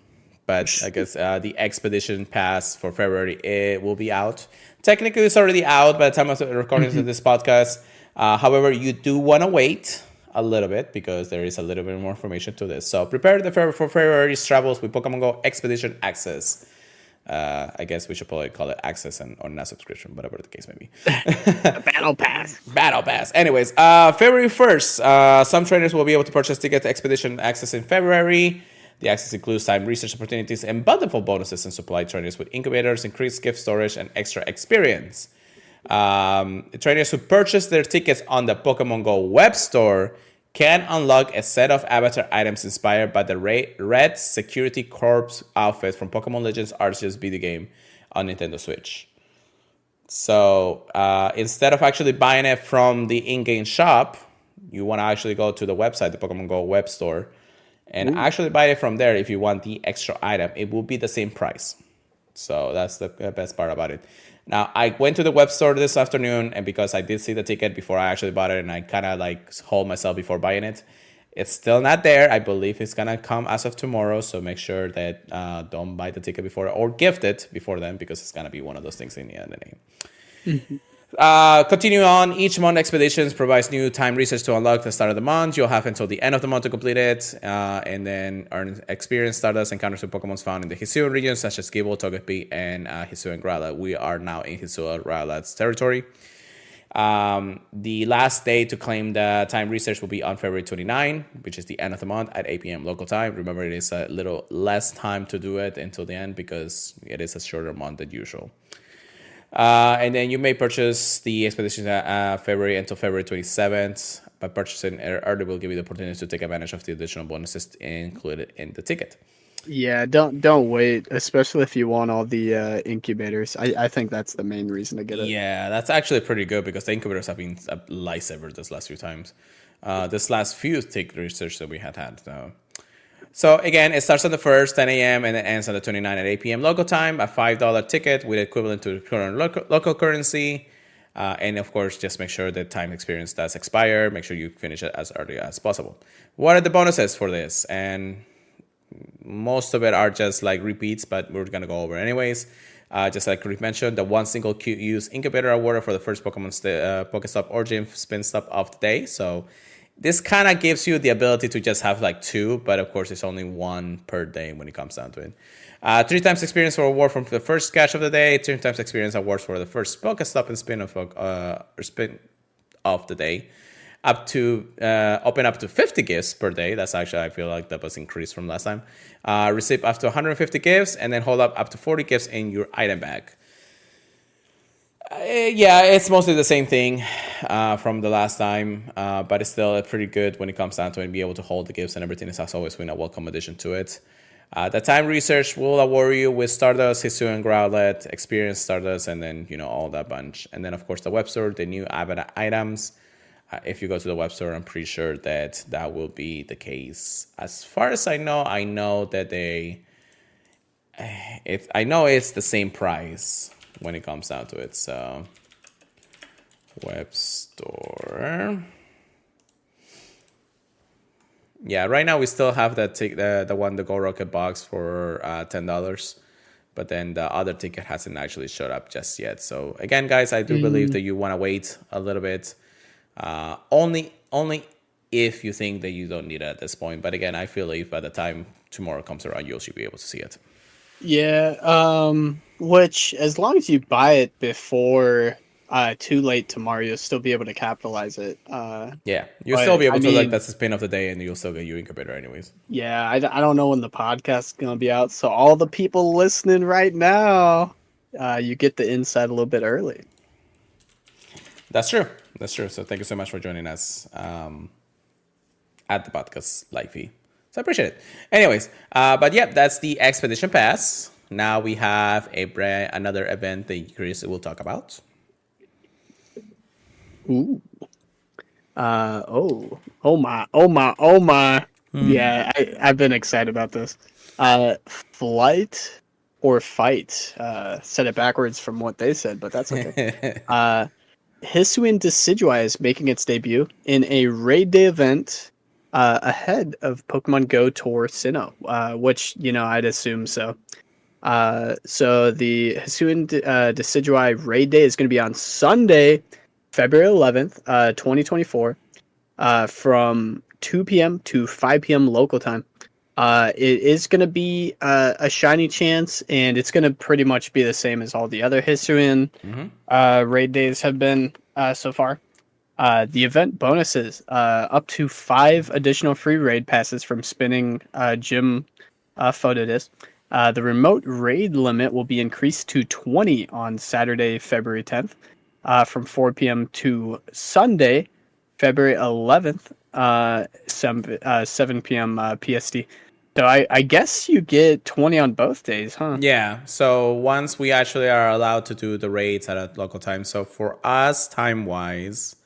But I guess the expedition pass for February, it will be out. Technically, it's already out by the time of the recording of this podcast. However, you do want to wait a little bit because there is a little bit more information to this. So prepare for February's travels with Pokemon Go Expedition Access. I guess we should probably call it access or not subscription, whatever the case may be. A battle pass. Battle Pass. Anyways, February 1st, some trainers will be able to purchase ticket to Expedition Access in February. The access includes time research opportunities and bountiful bonuses and supply trainers with incubators, increased gift storage, and extra experience. Trainers who purchase their tickets on the Pokemon Go web store can unlock a set of avatar items inspired by the Red Security Corps outfit from Pokemon Legends Arceus video game on Nintendo Switch. So instead of actually buying it from the in-game shop, you want to actually go to the website, the Pokemon Go web store, and actually buy it from there if you want the extra item. It will be the same price. So that's the best part about it. Now, I went to the web store this afternoon, and because I did see the ticket before I actually bought it, and I kind of hold myself before buying it, it's still not there. I believe it's going to come as of tomorrow, so make sure that don't buy the ticket before or gift it before then, because it's going to be one of those things in the end of the name. Continue on. Each month, Expeditions provides new time research to unlock the start of the month. You'll have until the end of the month to complete it, and then earn experience Stardust encounters with Pokemon found in the Hisuian region, such as Gible, Togepi, and Hisuian Growlithe. We are now in Hisuian Growlithe's territory. The last day to claim the time research will be on February 29, which is the end of the month at 8 p.m. local time. Remember, it is a little less time to do it until the end because it is a shorter month than usual. And then you may purchase the expedition February until February 27th. By purchasing early, will give you the opportunity to take advantage of the additional bonuses included in the ticket. Yeah, don't wait, especially if you want all the incubators. I think that's the main reason to get it. Yeah, that's actually pretty good because the incubators have been a lifesaver this last few times. This last few tick research that we had. So again, it starts on the 1st, 10 a.m., and it ends on the 29th at 8 p.m. local time. A $5 ticket with equivalent to current local currency. And of course, just make sure the time experience does expire. Make sure you finish it as early as possible. What are the bonuses for this? And most of it are just like repeats, but we're going to go over anyways. Just like Rick mentioned, the one single use incubator award for the first Pokemon Pokestop or Gym spin stop of the day. So this kind of gives you the ability to just have like two, but of course it's only one per day when it comes down to it. 3 times experience for award from the first catch of the day. 2 times experience awards for the first Pokestop and spin of the day. Up to open up to 50 gifts per day. That's actually, I feel like that was increased from last time. Receive up to 150 gifts, and then hold up to 40 gifts in your item bag. Yeah, it's mostly the same thing from the last time, but it's still pretty good when it comes down to it and be able to hold the gifts and everything. It's always been a welcome addition to it. The time research will award you with Stardust, Hisuian Growlithe, Experience Stardust, and then, all that bunch. And then, of course, the web store, the new avatar items. If you go to the web store, I'm pretty sure that will be the case. As far as I know that I know it's the same price when it comes down to it. So, web store. Yeah, right now we still have the Go Rocket box for $10. But then the other ticket hasn't actually showed up just yet. So again, guys, I do believe that you want to wait a little bit. Only if you think that you don't need it at this point. But again, I feel like by the time tomorrow comes around, you should be able to see it. Yeah, which, as long as you buy it before too late tomorrow, you'll still be able to capitalize it. Yeah, you'll still be able to, like, that's the spin of the day, and you'll still get your incubator anyways. Yeah, I don't know when the podcast is going to be out, so all the people listening right now, you get the inside a little bit early. That's true. So thank you so much for joining us at the podcast live feed. So I appreciate it. Anyways, but yeah, that's the Expedition Pass. Now we have another event that Chris will talk about. Ooh. Oh my. Yeah, I've been excited about this. Flight or Fight. Said it backwards from what they said, but that's okay. Hisuian Decidueye is making its debut in a raid day event ahead of Pokemon Go Tour Sinnoh, which, I'd assume so. So the Hisuian Decidueye raid day is going to be on Sunday, February 11th, 2024, from 2 p.m. to 5 p.m. local time. It is going to be a shiny chance, and it's going to pretty much be the same as all the other Hisuian raid days have been so far. The event bonuses, up to 5 additional free raid passes from spinning gym photo disc. The remote raid limit will be increased to 20 on Saturday, February 10th, from 4 p.m. to Sunday, February 11th, 7 p.m. PST. So I guess you get 20 on both days, huh? Yeah. So once we actually are allowed to do the raids at a local time. So for us, time-wise,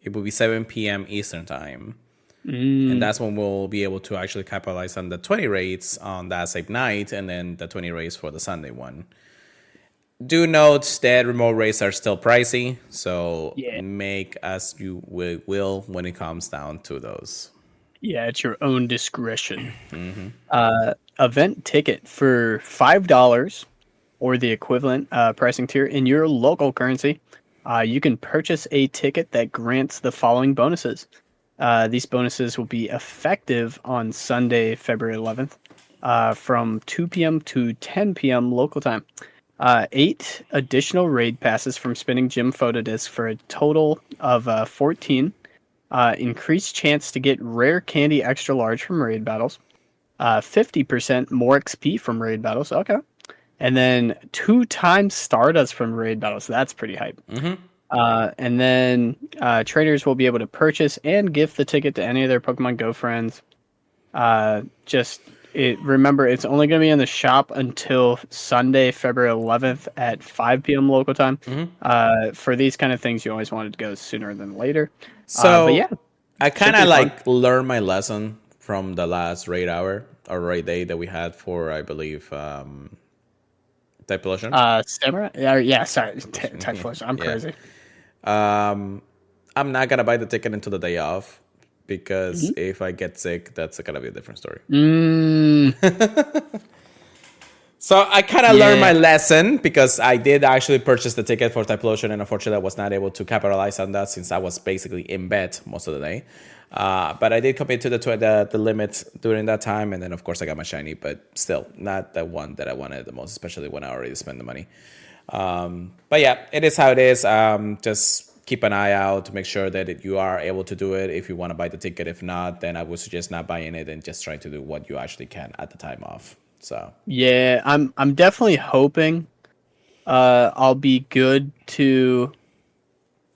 it will be 7 p.m. Eastern time. And that's when we'll be able to actually capitalize on the 20 raids on that same night, and then the 20 raids for the Sunday one. Do note that remote raids are still pricey, so make as you will when it comes down to those. Yeah, it's your own discretion. Event ticket for $5 or the equivalent pricing tier in your local currency. You can purchase a ticket that grants the following bonuses. These bonuses will be effective on Sunday, February 11th, from 2 p.m. to 10 p.m. local time. 8 additional raid passes from spinning gym photo disc for a total of 14. Increased chance to get rare candy extra large from raid battles. 50% more XP from raid battles. Okay. And then 2 times Stardust from raid battles. So that's pretty hype. And then traders will be able to purchase and gift the ticket to any of their Pokemon Go friends. Remember, it's only going to be in the shop until Sunday, February 11th at 5 p.m. local time. For these kind of things, you always wanted to go sooner than later. So but yeah, I kind of learned my lesson from the last raid hour. our raid day that we had for, I believe, Type Pollution. Samurai? Yeah, sorry. Typhlosion. I'm Yeah. crazy. I'm not gonna buy the ticket until the day off because Mhm. if I get sick, that's gonna be a different story. Mm, So I kind of learned yeah. my lesson because I did actually purchase the ticket for Typhlosion, and unfortunately I was not able to capitalize on that since I was basically in bed most of the day. But I did commit to the limit during that time, and then of course I got my shiny, but still not the one that I wanted the most, especially when I already spent the money. But yeah, it is how it is. Just keep an eye out to make sure that you are able to do it if you want to buy the ticket. If not, then I would suggest not buying it and just trying to do what you actually can at the time off. So Yeah, I'm definitely hoping I'll be good to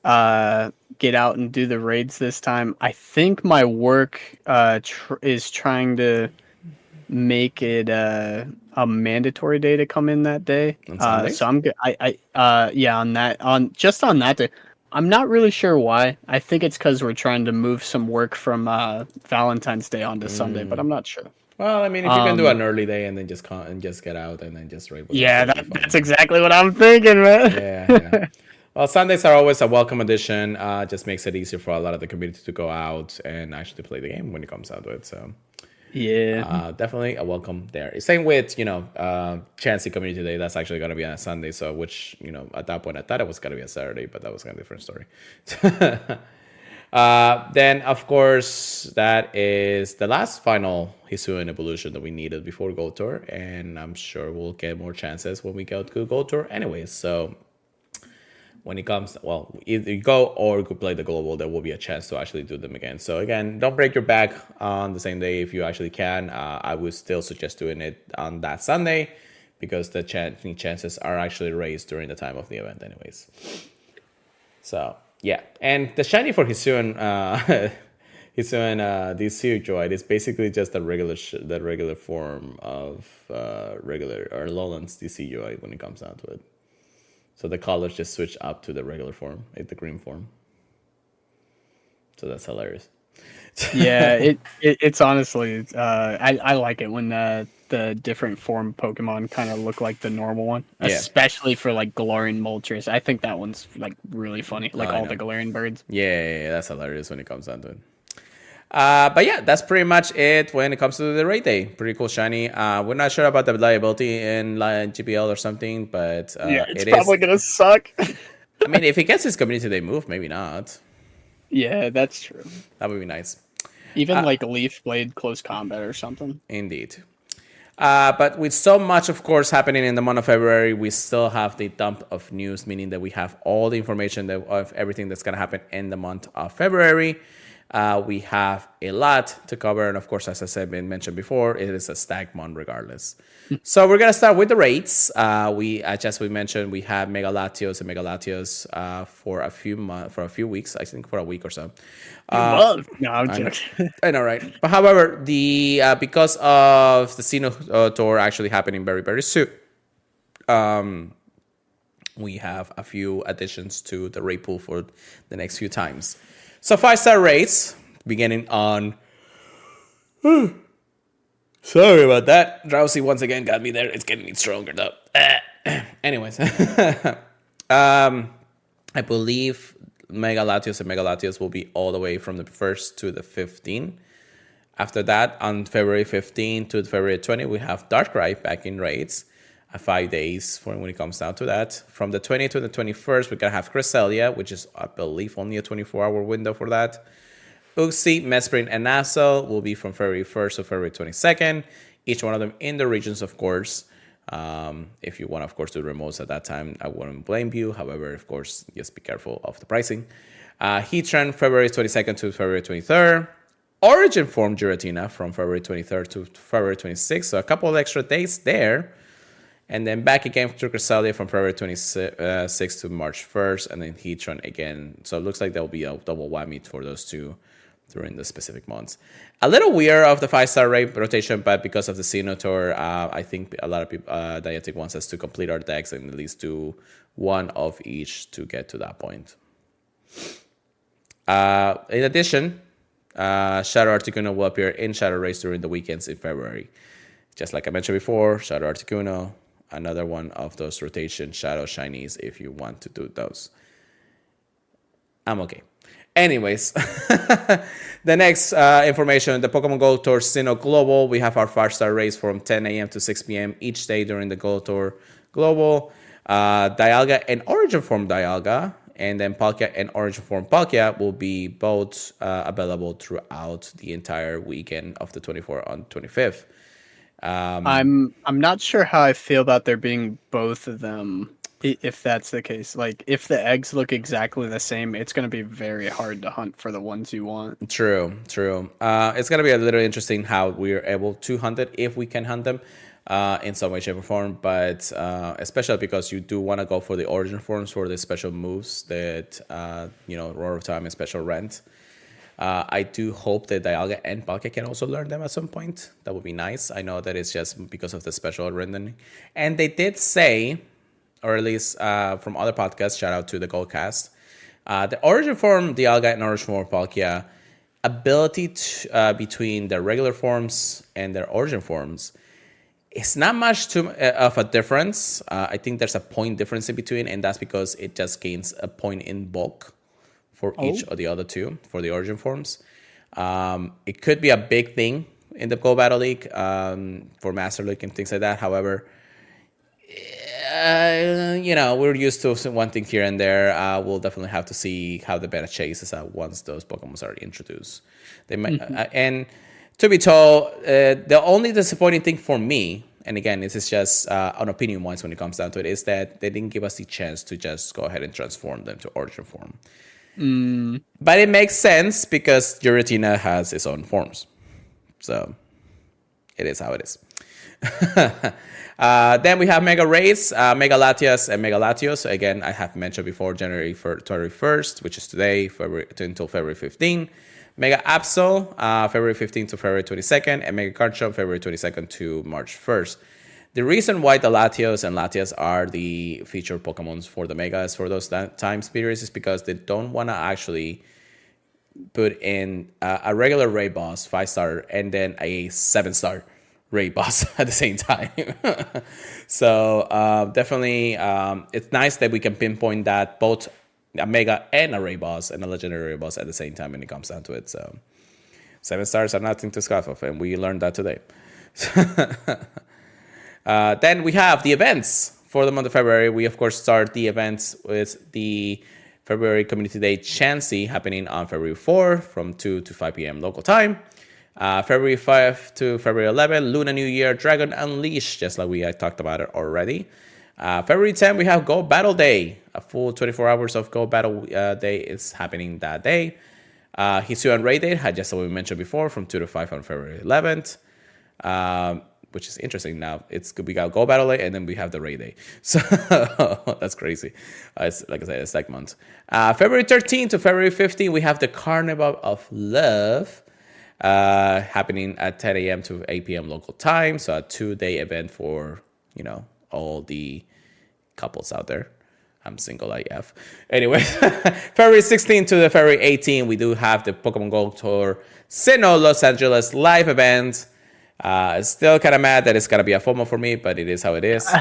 get out and do the raids this time. I think my work is trying to make it a mandatory day to come in that day. on So Sundays. I'm good. Yeah, on that day. I'm not really sure why. I think it's because we're trying to move some work from Valentine's Day onto Sunday, but I'm not sure. Well, I mean, if you can do Um, an early day and then just come and just get out and then just raid with us, yeah, that'll be that's fun. exactly what I'm thinking, man. Yeah, yeah. Well, Sundays are always a welcome addition. Just makes it easier for a lot of the community to go out and actually play the game when it comes out to it. So Yeah. definitely a welcome there. Same with Chansey Community Day. That's actually going to be on a Sunday. So which at that point I thought it was going to be a Saturday, but that was kind of a different story. Then, of course, that is the last final Hisuian evolution that we needed before Gold Tour, and I'm sure we'll get more chances when we go to Gold Tour anyways. So when it comes, well, either you go or you could play the Global, there will be a chance to actually do them again. So again, don't break your back on the same day if you actually can. I would still suggest doing it on that Sunday because the chances are actually raised during the time of the event anyways. So yeah, and the shiny for Hisuian, Hisuian DC Droid is basically just the regular form of regular or Lowlands DC Droid when it comes down to it. So the colors just switch up to the regular form, the green form. So that's hilarious. Yeah, it's honestly I like it when the different form Pokemon kind of look like the normal one, Yeah, especially for like Galarian Moltres. I think that one's like really funny, like I all the know. Galarian birds. Yeah, that's hilarious when it comes down to it. But yeah, that's pretty much it when it comes to the raid day. Pretty cool shiny. We're not sure about the liability in GPL or something, but Yeah, it's it probably is. gonna suck. I mean, if it gets his community day move, maybe not. Yeah, that's true. That would be nice. Even like Leaf Blade close combat or something. Indeed. But with so much, of course, happening in the month of February, we still have the dump of news, meaning that we have all the information of everything that's going to happen in the month of February. We have a lot to cover, and of course, as I said, been mentioned before, it is a stag month regardless. So we're gonna start with the rates. As we mentioned, we have Mega Latios and Mega Latios for a few weeks, I think for a week or so. No, I'm joking. I know, right? But however, the because of the Sino tour actually happening very, very soon, we have a few additions to the rate pool for the next few times. So 5-star rates beginning on. Sorry about that. Drowsy once again got me there. It's getting stronger though. Anyways, I believe Mega Latios and Mega Latios will be all the way from the 1st to the 15th. After that, on February 15 to February 20, we have Darkrai back in raids. 5 days for when it comes down to that. From the 20th to the 21st, we're going to have Cresselia, which is, I believe, only a 24-hour window for that. Uxie, Mesprin, and Nassau will be from February 1st to February 22nd. Each one of them in the regions, of course. If you want, of course, do remotes at that time, I wouldn't blame you. However, of course, just be careful of the pricing. Heatran, February 22nd to February 23rd. Origin Form Giratina from February 23rd to February 26th. So a couple of extra days there. And then back again to Cresselia from February 26th to March 1st. And then Heatran again. So it looks like there will be a double whammy for those two during the specific months. A little weird of the 5-star rate rotation, but because of the Sinnoh Tour, I think a lot of people, Niantic wants us to complete our decks and at least do one of each to get to that point. In addition, Shadow Articuno will appear in Shadow Race during the weekends in February. Just like I mentioned before, Shadow Articuno, another one of those rotation Shadow Shinies if you want to do those. I'm okay. Anyways, the next information, the Pokemon Go Tour Sinnoh Global. We have our 5-star race from 10 a.m. to 6 p.m. each day during the Go Tour Global. Dialga and Origin Form Dialga, and then Palkia and Origin Form Palkia will be both available throughout the entire weekend of the 24th and 25th. I'm not sure how I feel about there being both of them. If that's the case, like if the eggs look exactly the same, it's going to be very hard to hunt for the ones you want. True. It's going to be a little interesting how we're able to hunt it, if we can hunt them in some way, shape, or form. But especially because you do want to go for the origin forms for the special moves that, Roar of Time and Special Rent. I do hope that Dialga and Palkia can also learn them at some point. That would be nice. I know that it's just because of the special rendering. And they did say, or at least from other podcasts, shout out to the Goldcast, the origin form Dialga and origin form Palkia ability between their regular forms and their origin forms, it's not much of a difference. I think there's a point difference in between, and that's because it just gains a point in bulk for each of the other two for the origin forms. It could be a big thing in the Go Battle League for Master League and things like that. However, we're used to one thing here and there. We'll definitely have to see how the beta chases out once those Pokemon are introduced. They might, and to be told, the only disappointing thing for me, and again, this is just an opinion wise when it comes down to it, is that they didn't give us the chance to just go ahead and transform them to origin form. But it makes sense because Giratina has its own forms. So it is how it is. Then we have Mega Rays, Mega Latias, and Mega Latios. Again, I have mentioned before, January 21st, which is today, until February 15. Mega Absol, February 15th to February 22nd, and Mega Garchomp, February 22nd to March 1st. The reason why the Latios and Latias are the featured Pokemons for the Megas for those time periods is because they don't want to actually put in a regular Ray Boss 5-star and then a 7-star Ray Boss at the same time. So definitely it's nice that we can pinpoint that both a Mega and a Ray Boss and a Legendary Ray Boss at the same time when it comes down to it. So 7 stars are nothing to scoff of, and we learned that today. Then we have the events for the month of February. We, of course, start the events with the February Community Day Chansey happening on February 4 from 2 to 5 p.m. local time. February 5 to February 11, Lunar New Year, Dragon Unleashed, just like we talked about it already. February 10, we have Go Battle Day. A full 24 hours of Go Battle Day is happening that day. Hisuian Raid Day, just like we mentioned before, from 2 to 5 on February 11th. Which is interesting now. We got Go Battle Day, and then we have the Raid Day. So that's crazy. It's like I said, it's like months. February 13 to February 15, we have the Carnival of Love happening at 10 a.m. to 8 p.m. local time. So a 2-day event for, all the couples out there. I'm single AF. Anyway, February 16 to the February 18, we do have the Pokemon Go Tour Sinnoh Los Angeles live event. Still kind of mad that it's going to be a FOMO for me, but it is how it is.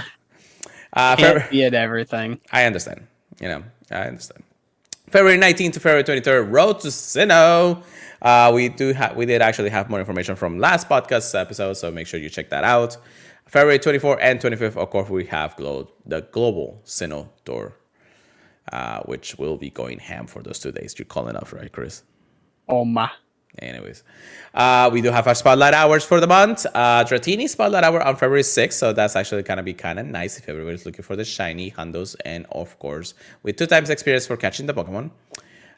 Can't be at everything. I understand. I understand. February 19th to February 23rd, Road to Sinnoh. We did actually have more information from last podcast episode, so make sure you check that out. February 24th and 25th, of course, we have the Global Sinnoh Tour, which will be going ham for those 2 days. You're calling off, right, Chris? Oh, my. Anyways, we do have our spotlight hours for the month. Dratini spotlight hour on February 6th, so that's actually gonna be kind of nice if everybody's looking for the shiny Hundos, and of course with 2 times experience for catching the Pokemon.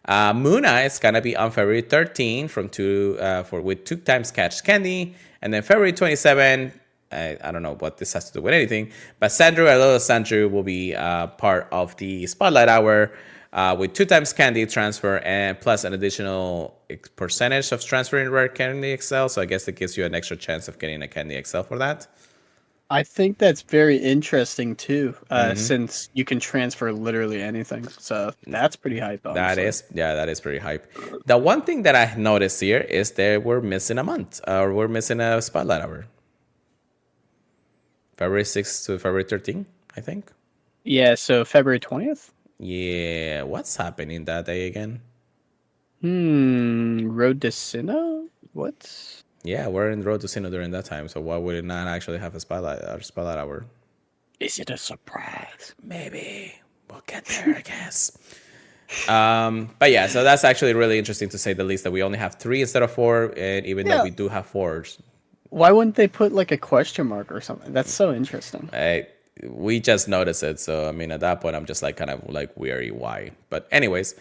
Muna is gonna be on February 13 with 2 times catch candy, and then February 27. I don't know what this has to do with anything, but Sandrew and Little Sandrew will be part of the spotlight hour. With 2 times candy transfer and plus an additional percentage of transferring rare candy XL. So I guess it gives you an extra chance of getting a candy XL for that. I think that's very interesting too, Hmm. since you can transfer literally anything. So that's pretty hype, That honestly. is, yeah, that is pretty hype. The one thing that I noticed here is that we're missing a month, or we're missing a spotlight hour. February 6th to February 13th, I think. Yeah, so February 20th? Yeah, what's happening that day again? Road to Sinnoh? What? Yeah, we're in Road to Sinnoh during that time, so why would it not actually have a spotlight hour? Is it a surprise? Maybe we'll get there, I guess. But yeah, so that's actually really interesting to say the least that we only have three instead of four, and even though Yeah. we do have fours, Why wouldn't they put like a question mark or something? That's so interesting. I, we just noticed it. So I mean, at that point, I'm just like kind of like weary why. But anyways,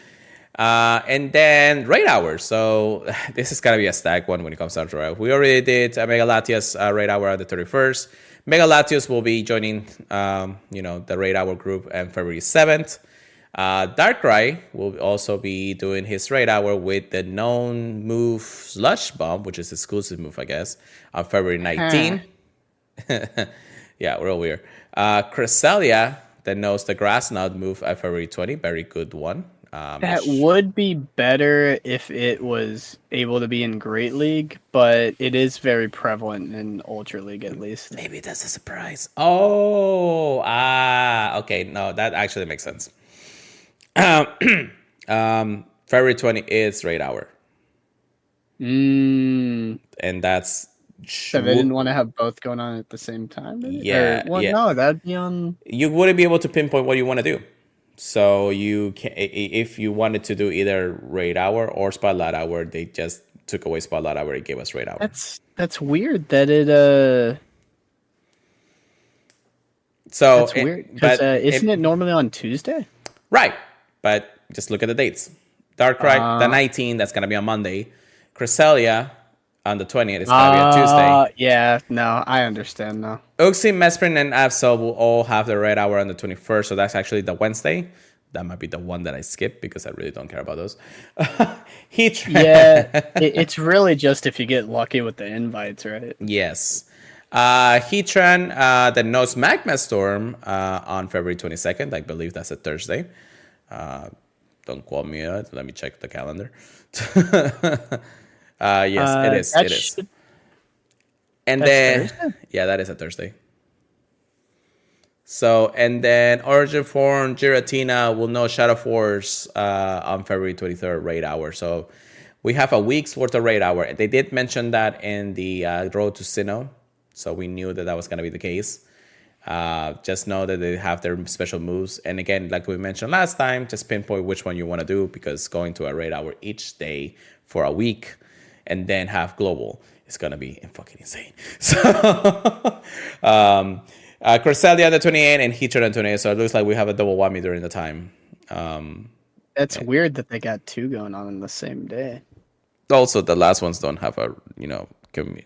and then raid hours. So this is gonna be a stack one when it comes down to raid. We already did Mega Latias raid hour on the 31st. Mega Latios will be joining, the raid hour group on February 7th. Darkrai will also be doing his raid hour with the known move Slush Bomb, which is exclusive move, I guess, on February Huh. 19th. Yeah, real weird. Cresselia, that knows the Grass Knot move at February 20. Very good one. That would be better if it was able to be in Great League, but it is very prevalent in Ultra League at least. Maybe that's a surprise. Oh, okay. No, that actually makes sense. February 20 is raid hour. Mm, And that's. so they didn't want to have both going on at the same time, maybe? Or Yeah, well, yeah. no, that'd be on. You wouldn't be able to pinpoint what you want to do. So you can, if you wanted to do either raid hour or spotlight hour, they just took away spotlight hour and gave us raid hour. That's weird that it So, that's weird because but isn't it normally on Tuesday? right, but just look at the dates. Darkrai, the 19th, that's gonna be on Monday. Cresselia on the 20th, it's gonna be on Tuesday. Yeah, no, I understand now. Uxie, Mesprin, and Absol will all have the raid hour on the 21st, so that's actually the Wednesday. That might be the one that I skip because I really don't care about those. Yeah, it's really just if you get lucky with the invites, right? Yes. Heatran, the knows Magma Storm on February 22nd. I believe that's a Thursday. Don't quote me. Let me check the calendar. Yes, it is. That It is. should, And that's then, Thursday. yeah, that is a Thursday. So, and then Origin Form, Giratina will know Shadow Force on February 23rd, raid hour. So we have a week's worth of raid hour. They did mention that in the Road to Sinnoh. So we knew that that was going to be the case. Just know that they have their special moves. And again, like we mentioned last time, just pinpoint which one you want to do because going to a raid hour each day for a week and then have global is going to be fucking insane. So, Cresselia the 28 and Heatran the 28. So it looks like we have a double whammy during the time. That's weird that they got two going on the same day. Also, the last ones don't have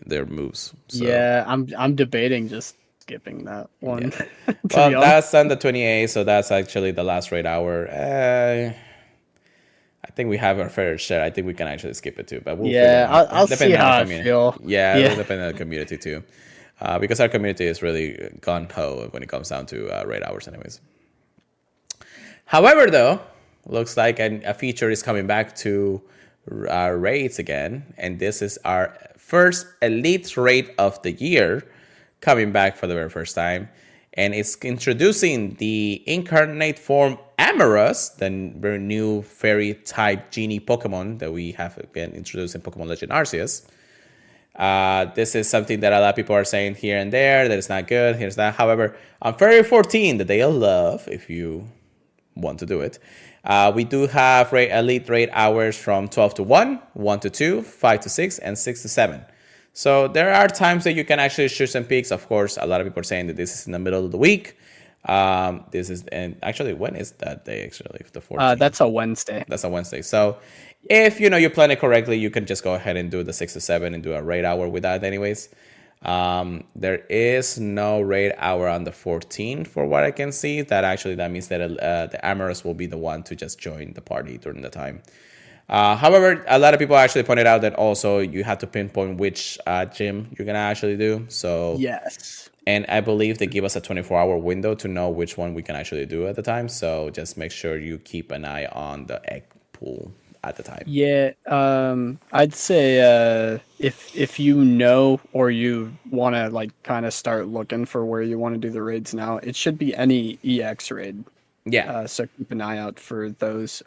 their moves. So. Yeah, I'm debating just skipping that one. Yeah. To Well, be honest. that's on the 28th, so that's actually the last raid hour. I think we have our fair share. I think we can actually skip it too, but we'll figure it Yeah, out. I'll see Depending on how our I community. feel. Yeah, it Yeah. will depend on the community too. Because our community is really gun ho when it comes down to raid hours, anyways. However, though, looks like a feature is coming back to raids again, and this is our first elite raid of the year coming back for the very first time, and it's introducing the incarnate form Amorous, the very new fairy type genie Pokemon that we have been introduced in Pokemon Legend Arceus. This is something that a lot of people are saying here and there that it's not good. Here's that. However, on February 14, the day of love, if you want to do it, we do have elite raid hours from 12 to 1, 1 to 2, 5 to 6, and 6 to 7. So there are times that you can actually shoot some peaks. Of course, a lot of people are saying that this is in the middle of the week. This is, and actually, when is that day? Actually, the 14th. That's a Wednesday. That's a Wednesday. So if you plan it correctly, you can just go ahead and do the 6 to 7 and do a raid hour with that, anyways. There is no raid hour on the 14th for what I can see. That means that the Amorous will be the one to just join the party during the time. However, a lot of people actually pointed out that also you have to pinpoint which gym you're gonna actually do. So Yes. And I believe they give us a 24-hour window to know which one we can actually do at the time. So just make sure you keep an eye on the egg pool at the time. Yeah, I'd say if you know or you want to like kind of start looking for where you want to do the raids now, it should be any EX raid. Yeah. So keep an eye out for those.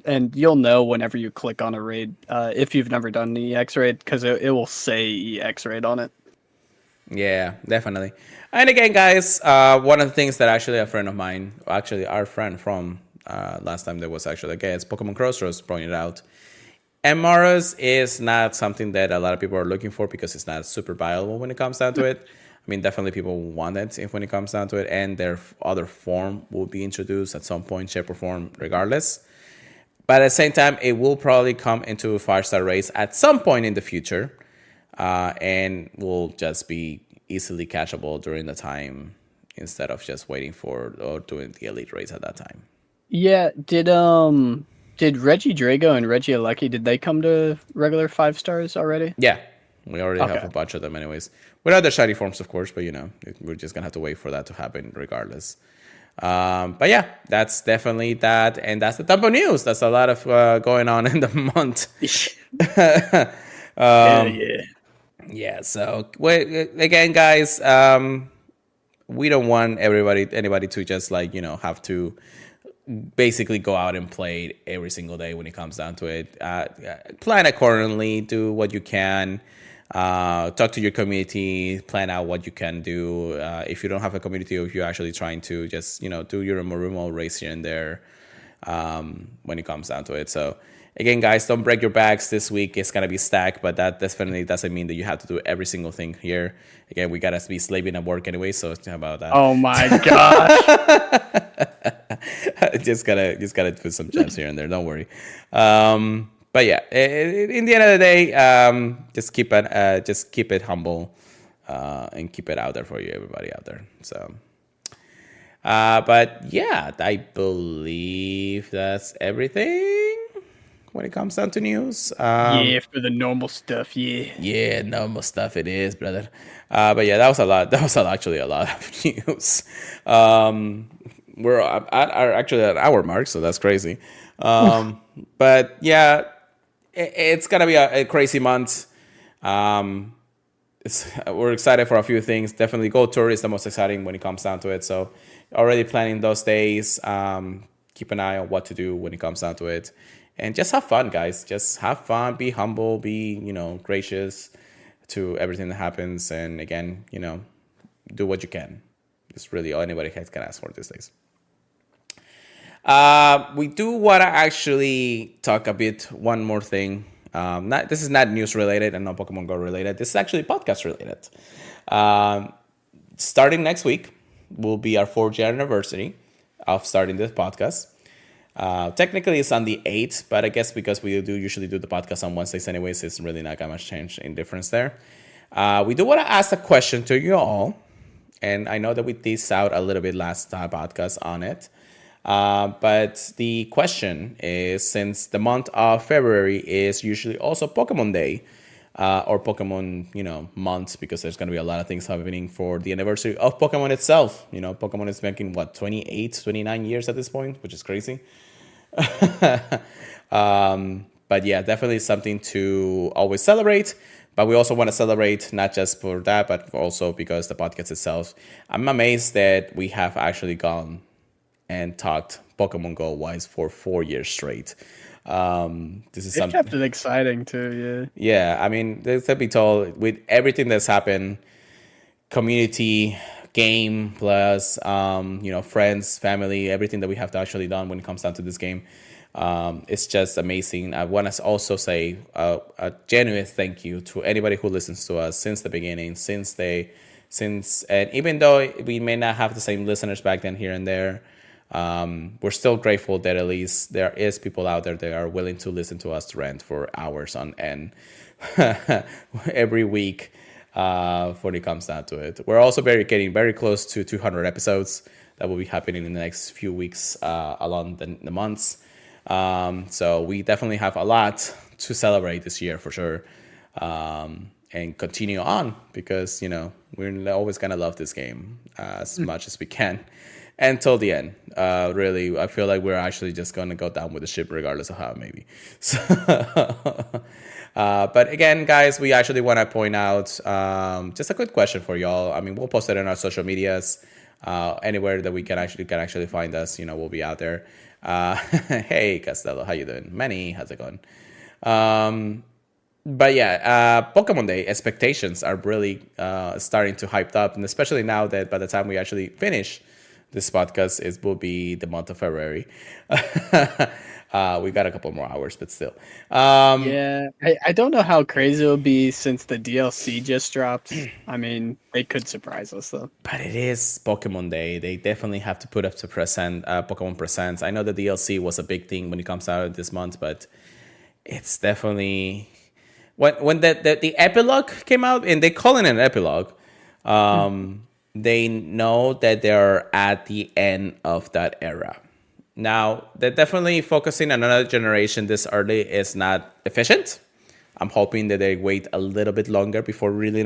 And you'll know whenever you click on a raid if you've never done an EX raid because it will say EX raid on it. Yeah, definitely. And again, guys, one of the things that actually a friend of mine, actually our friend from last time there was actually, again, it's Pokemon Crossroads pointed out. MRS is not something that a lot of people are looking for because it's not super viable when it comes down to it. I mean, definitely people want it if when it comes down to it, and their other form will be introduced at some point, shape or form, regardless. But at the same time, it will probably come into 5-star race at some point in the future, and will just be easily catchable during the time instead of just waiting for or doing the elite race at that time. Yeah, did Reggie Drago and Reggie Alecki, did they come to regular 5 stars already? Yeah, we already have Okay. a bunch of them anyways. Without the shiny forms, of course, but we're just going to have to wait for that to happen regardless. But yeah, that's definitely that. And that's the Tampa news. That's a lot of going on in the month. Yeah. Yeah, so again, guys, we don't want anybody to just like, have to basically go out and play every single day when it comes down to it. Plan accordingly, do what you can, talk to your community, plan out what you can do. If you don't have a community, or if you're actually trying to just, do your remote race here and there, when it comes down to it. So again, guys, don't break your backs this week. It's going to be stacked, but that definitely doesn't mean that you have to do every single thing here. Again, we got to be slaving at work anyway, so how about that? Oh my gosh. just gotta put some gems here and there. Don't worry. But yeah, in the end of the day, just keep it humble, and keep it out there for you, everybody out there. So, but yeah, I believe that's everything when it comes down to news. Yeah, for the normal stuff, yeah. Yeah, normal stuff it is, brother. But yeah, that was a lot. That was actually a lot of news. We're actually at our mark, so that's crazy. But yeah, it's gonna be a crazy month. We're excited for a few things. Definitely Go Tour is the most exciting when it comes down to it. So already planning those days. Keep an eye on what to do when it comes down to it. And just have fun, guys. Just have fun. Be humble. Be, gracious to everything that happens. And again, do what you can. It's really all anybody can ask for these days. We do want to actually talk a bit, one more thing. This is not news related and not Pokemon Go related. This is actually podcast related. Starting next week will be our 4th-year anniversary of starting this podcast. Technically, it's on the 8th, but I guess because we do usually do the podcast on Wednesdays anyways, it's really not that much change in difference there. We do want to ask a question to you all, and I know that we teased out a little bit last podcast on it. But the question is, since the month of February is usually also Pokemon Day, or Pokemon, month, because there's going to be a lot of things happening for the anniversary of Pokemon itself. Pokemon is making, 28, 29 years at this point, which is crazy. But yeah, definitely something to always celebrate. But we also want to celebrate not just for that, but also because the podcast itself. I'm amazed that we have actually gone and talked Pokemon Go wise for 4 years straight. This is something. It kept it exciting too, Yeah, I mean, there's to be told with everything that's happened, community, game, plus friends, family, everything that we have actually done when it comes down to this game. It's just amazing. I want to also say a genuine thank you to anybody who listens to us since the beginning, and even though we may not have the same listeners back then here and there, we're still grateful that at least there is people out there that are willing to listen to us rant for hours on end every week when it comes down to it. We're also getting very close to 200 episodes that will be happening in the next few weeks along the months. So we definitely have a lot to celebrate this year for sure. and continue on because we're always gonna love this game as much as we can until the end. Really, I feel like we're actually just gonna go down with the ship regardless of how maybe. So, but again, guys, we actually want to point out just a quick question for y'all. I mean, we'll post it in our social medias. Anywhere that we can actually find us, we'll be out there. Hey, Castello, how you doing? Manny, how's it going? But yeah, Pokemon Day expectations are really starting to hyped up, and especially now that by the time we actually finish this podcast, it will be the month of February. We got a couple more hours, but still. Yeah, I don't know how crazy it'll be since the DLC just dropped. I mean, they could surprise us though. But it is Pokemon Day. They definitely have to put up to Pokemon Presents. I know the DLC was a big thing when it comes out this month, but it's definitely when the epilogue came out, and they call it an epilogue. They know that they're at the end of that era. Now, they're definitely focusing on another generation this early is not efficient. I'm hoping that they wait a little bit longer before really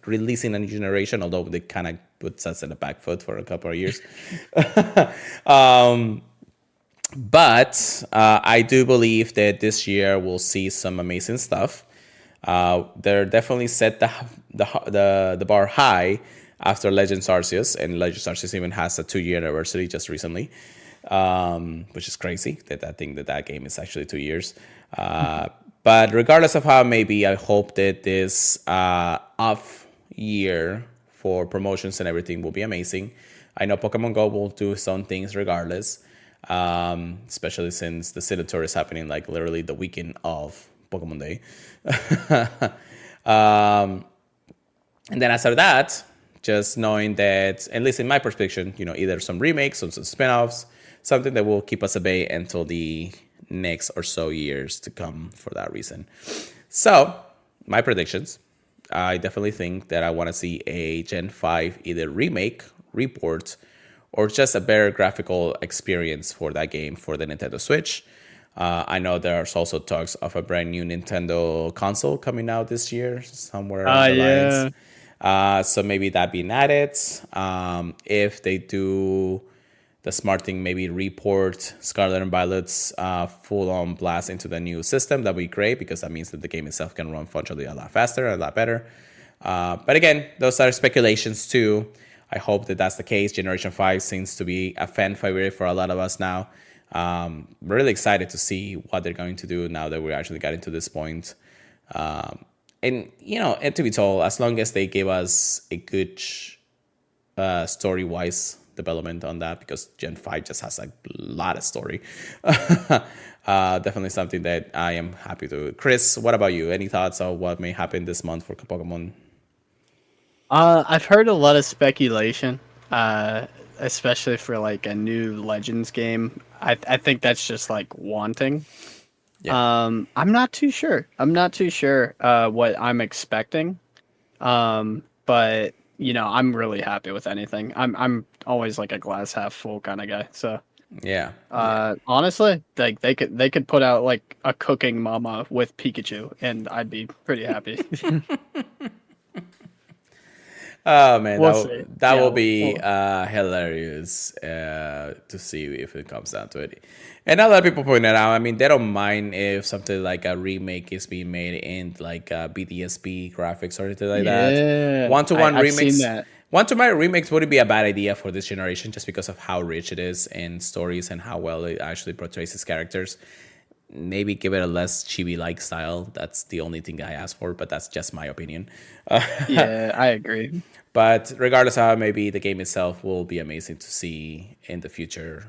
releasing a new generation, although they kind of puts us in the back foot for a couple of years. But I do believe that this year we'll see some amazing stuff. They're definitely set the bar high after Legends Arceus, and Legends Arceus even has a 2-year anniversary just recently. Which is crazy that I think that game is actually 2 years. But regardless of how it may be, I hope that this off year for promotions and everything will be amazing. I know Pokemon Go will do some things regardless, especially since the City Tour is happening like literally the weekend of Pokemon Day. And then after that, just knowing that, at least in my perspective, either some remakes or some spin-offs, something that will keep us at bay until the next or so years to come for that reason. So, my predictions. I definitely think that I want to see a Gen 5 either remake, report, or just a better graphical experience for that game for the Nintendo Switch. I know there's also talks of a brand new Nintendo console coming out this year, somewhere on the lines. So maybe that being added. If they do the smart thing, maybe report Scarlet and Violet's full-on blast into the new system. That'd be great because that means that the game itself can run functionally a lot faster, a lot better. But again, those are speculations too. I hope that that's the case. Generation 5 seems to be a fan favorite for a lot of us now. Really excited to see what they're going to do now that we're actually getting to this point. And to be told, as long as they give us a good story-wise development on that, because Gen 5 just has a lot of story. Definitely something that I am happy to. Chris, what about you? Any thoughts on what may happen this month for Pokemon? I've heard a lot of speculation, especially for like a new Legends game. I think that's just like wanting. Yeah. I'm not too sure. What I'm expecting. But I'm really happy with anything. I'm always like a glass half full kind of guy. So yeah. Honestly, like they could put out like a cooking mama with Pikachu, and I'd be pretty happy. Oh man, that will be hilarious to see if it comes down to it. And a lot of people point it out. I mean, they don't mind if something like a remake is being made in like BDSP graphics or anything like that. One-to-one remakes. One-to-one remakes wouldn't be a bad idea for this generation, just because of how rich it is in stories and how well it actually portrays its characters. Maybe give it a less chibi-like style. That's the only thing I ask for, but that's just my opinion. Yeah, I agree. But regardless of how it may be, the game itself will be amazing to see in the future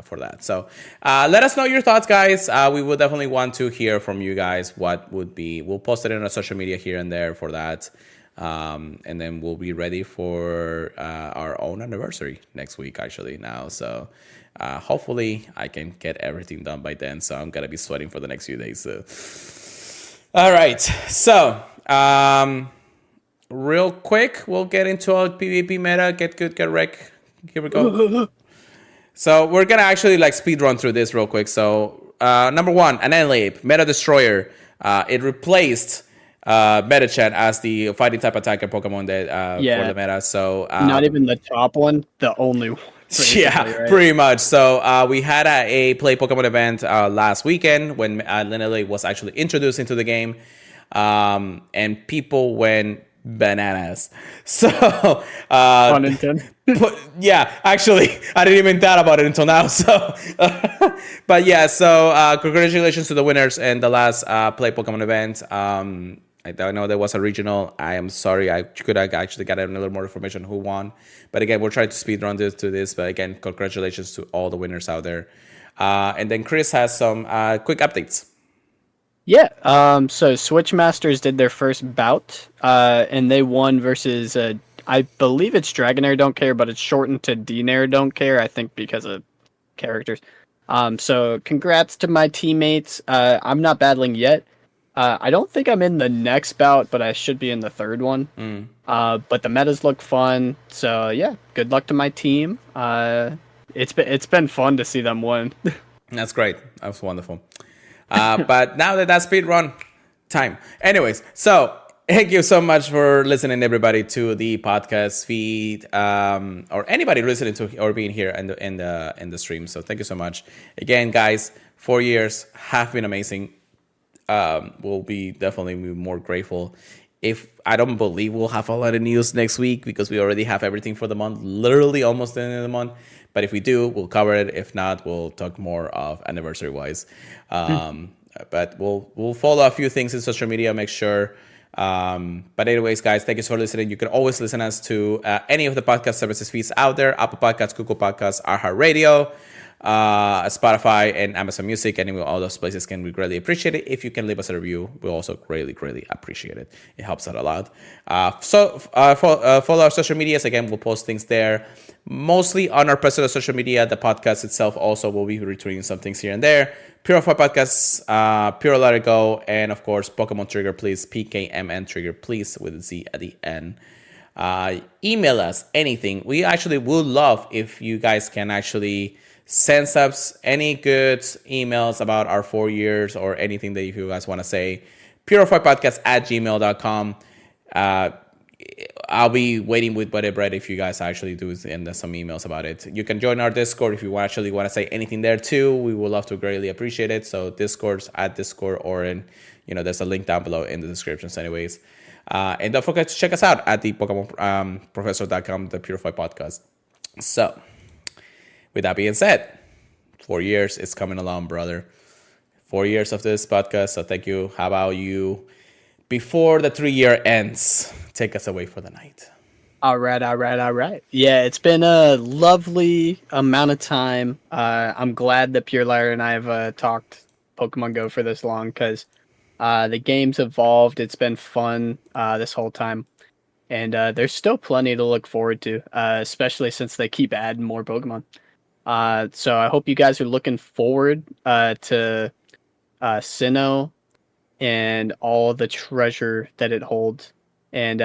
for that. So let us know your thoughts, guys. We will definitely want to hear from you guys what would be. We'll post it on our social media here and there for that. And then we'll be ready for our own anniversary next week, actually, now. So hopefully I can get everything done by then. So I'm going to be sweating for the next few days. So. All right. So real quick, we'll get into our PvP meta. Get good, get wreck. Here we go. So we're going to actually like speed run through this real quick. So number one, Annihilate, Meta Destroyer. It replaced Metachat as the fighting type attacker Pokemon that for Yeah, the meta. So not even the top one, the only one, yeah, basically, right? pretty much. So we had a play Pokemon event last weekend when Linoleum was actually introduced into the game, and people went bananas. So Pun intended. yeah, actually, I didn't even thought about it until now. So, but yeah, so congratulations to the winners in the last play Pokemon event. I don't know there was a regional. I am sorry. I could have actually got a little more information who won. But again, we're trying to speed run this to this. But again, congratulations to all the winners out there. And then Chris has some quick updates. Yeah. So Switchmasters did their first bout, and they won versus I believe it's Dragonair Don't Care, but it's shortened to Dnair Don't Care. I think because of characters. So congrats to my teammates. I'm not battling yet. I don't think I'm in the next bout, but I should be in the third one. But the metas look fun, so yeah. Good luck to my team. It's been fun to see them win. That's great. That was wonderful. But now that's speed run time. Anyways, so thank you so much for listening, everybody, to the podcast feed, or anybody listening to or being here in the stream. So thank you so much again, guys. 4 years have been amazing. We'll be definitely more grateful. If I don't believe we'll have a lot of news next week because we already have everything for the month, literally almost the end of the month. But if we do, we'll cover it. If not, we'll talk more of anniversary wise. But we'll follow a few things in social media, make sure. But anyways, guys, thank you for listening. You can always listen us to any of the podcast services feeds out there: Apple Podcasts, Google Podcasts, iHeartRadio, Spotify, and Amazon Music. Anyway, all those places can be greatly appreciate it. If you can leave us a review, we also greatly appreciate it. It helps out a lot. Follow our social medias. Again, we'll post things there, mostly on our personal social media. The podcast itself also will be retweeting some things here and there. Purified Podcasts, Pure Let It Go, and of course, Pokemon Trigger, please. PKMN Trigger, please, with a Z at the end. Email us anything. We actually would love if you guys can actually send us any good emails about our 4 years or anything that you guys want to say. purifiedpodcast@gmail.com. I'll be waiting with butter bread if you guys actually do send some emails about it. You can join our Discord if you actually want to say anything there too. We would love to greatly appreciate it. So Discord's at Discord, or in, there's a link down below in the descriptions anyways. And don't forget to check us out at the PokemonProfessor.com, the Purified Podcast. So with that being said, 4 years is coming along, brother. 4 years of this podcast. So thank you. How about you? Before the 3-year ends, take us away for the night. All right. Yeah, it's been a lovely amount of time. I'm glad that Pure Liar and I have talked Pokemon Go for this long because the game's evolved. It's been fun this whole time. And there's still plenty to look forward to, especially since they keep adding more Pokemon. So I hope you guys are looking forward to Sinnoh and all the treasure that it holds. And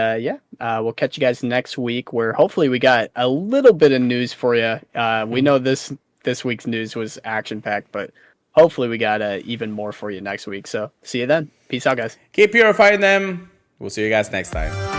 we'll catch you guys next week, where hopefully we got a little bit of news for you. We know this week's news was action packed, but hopefully we got even more for you next week. So see you then. Peace out, guys. Keep purifying them. We'll see you guys next time.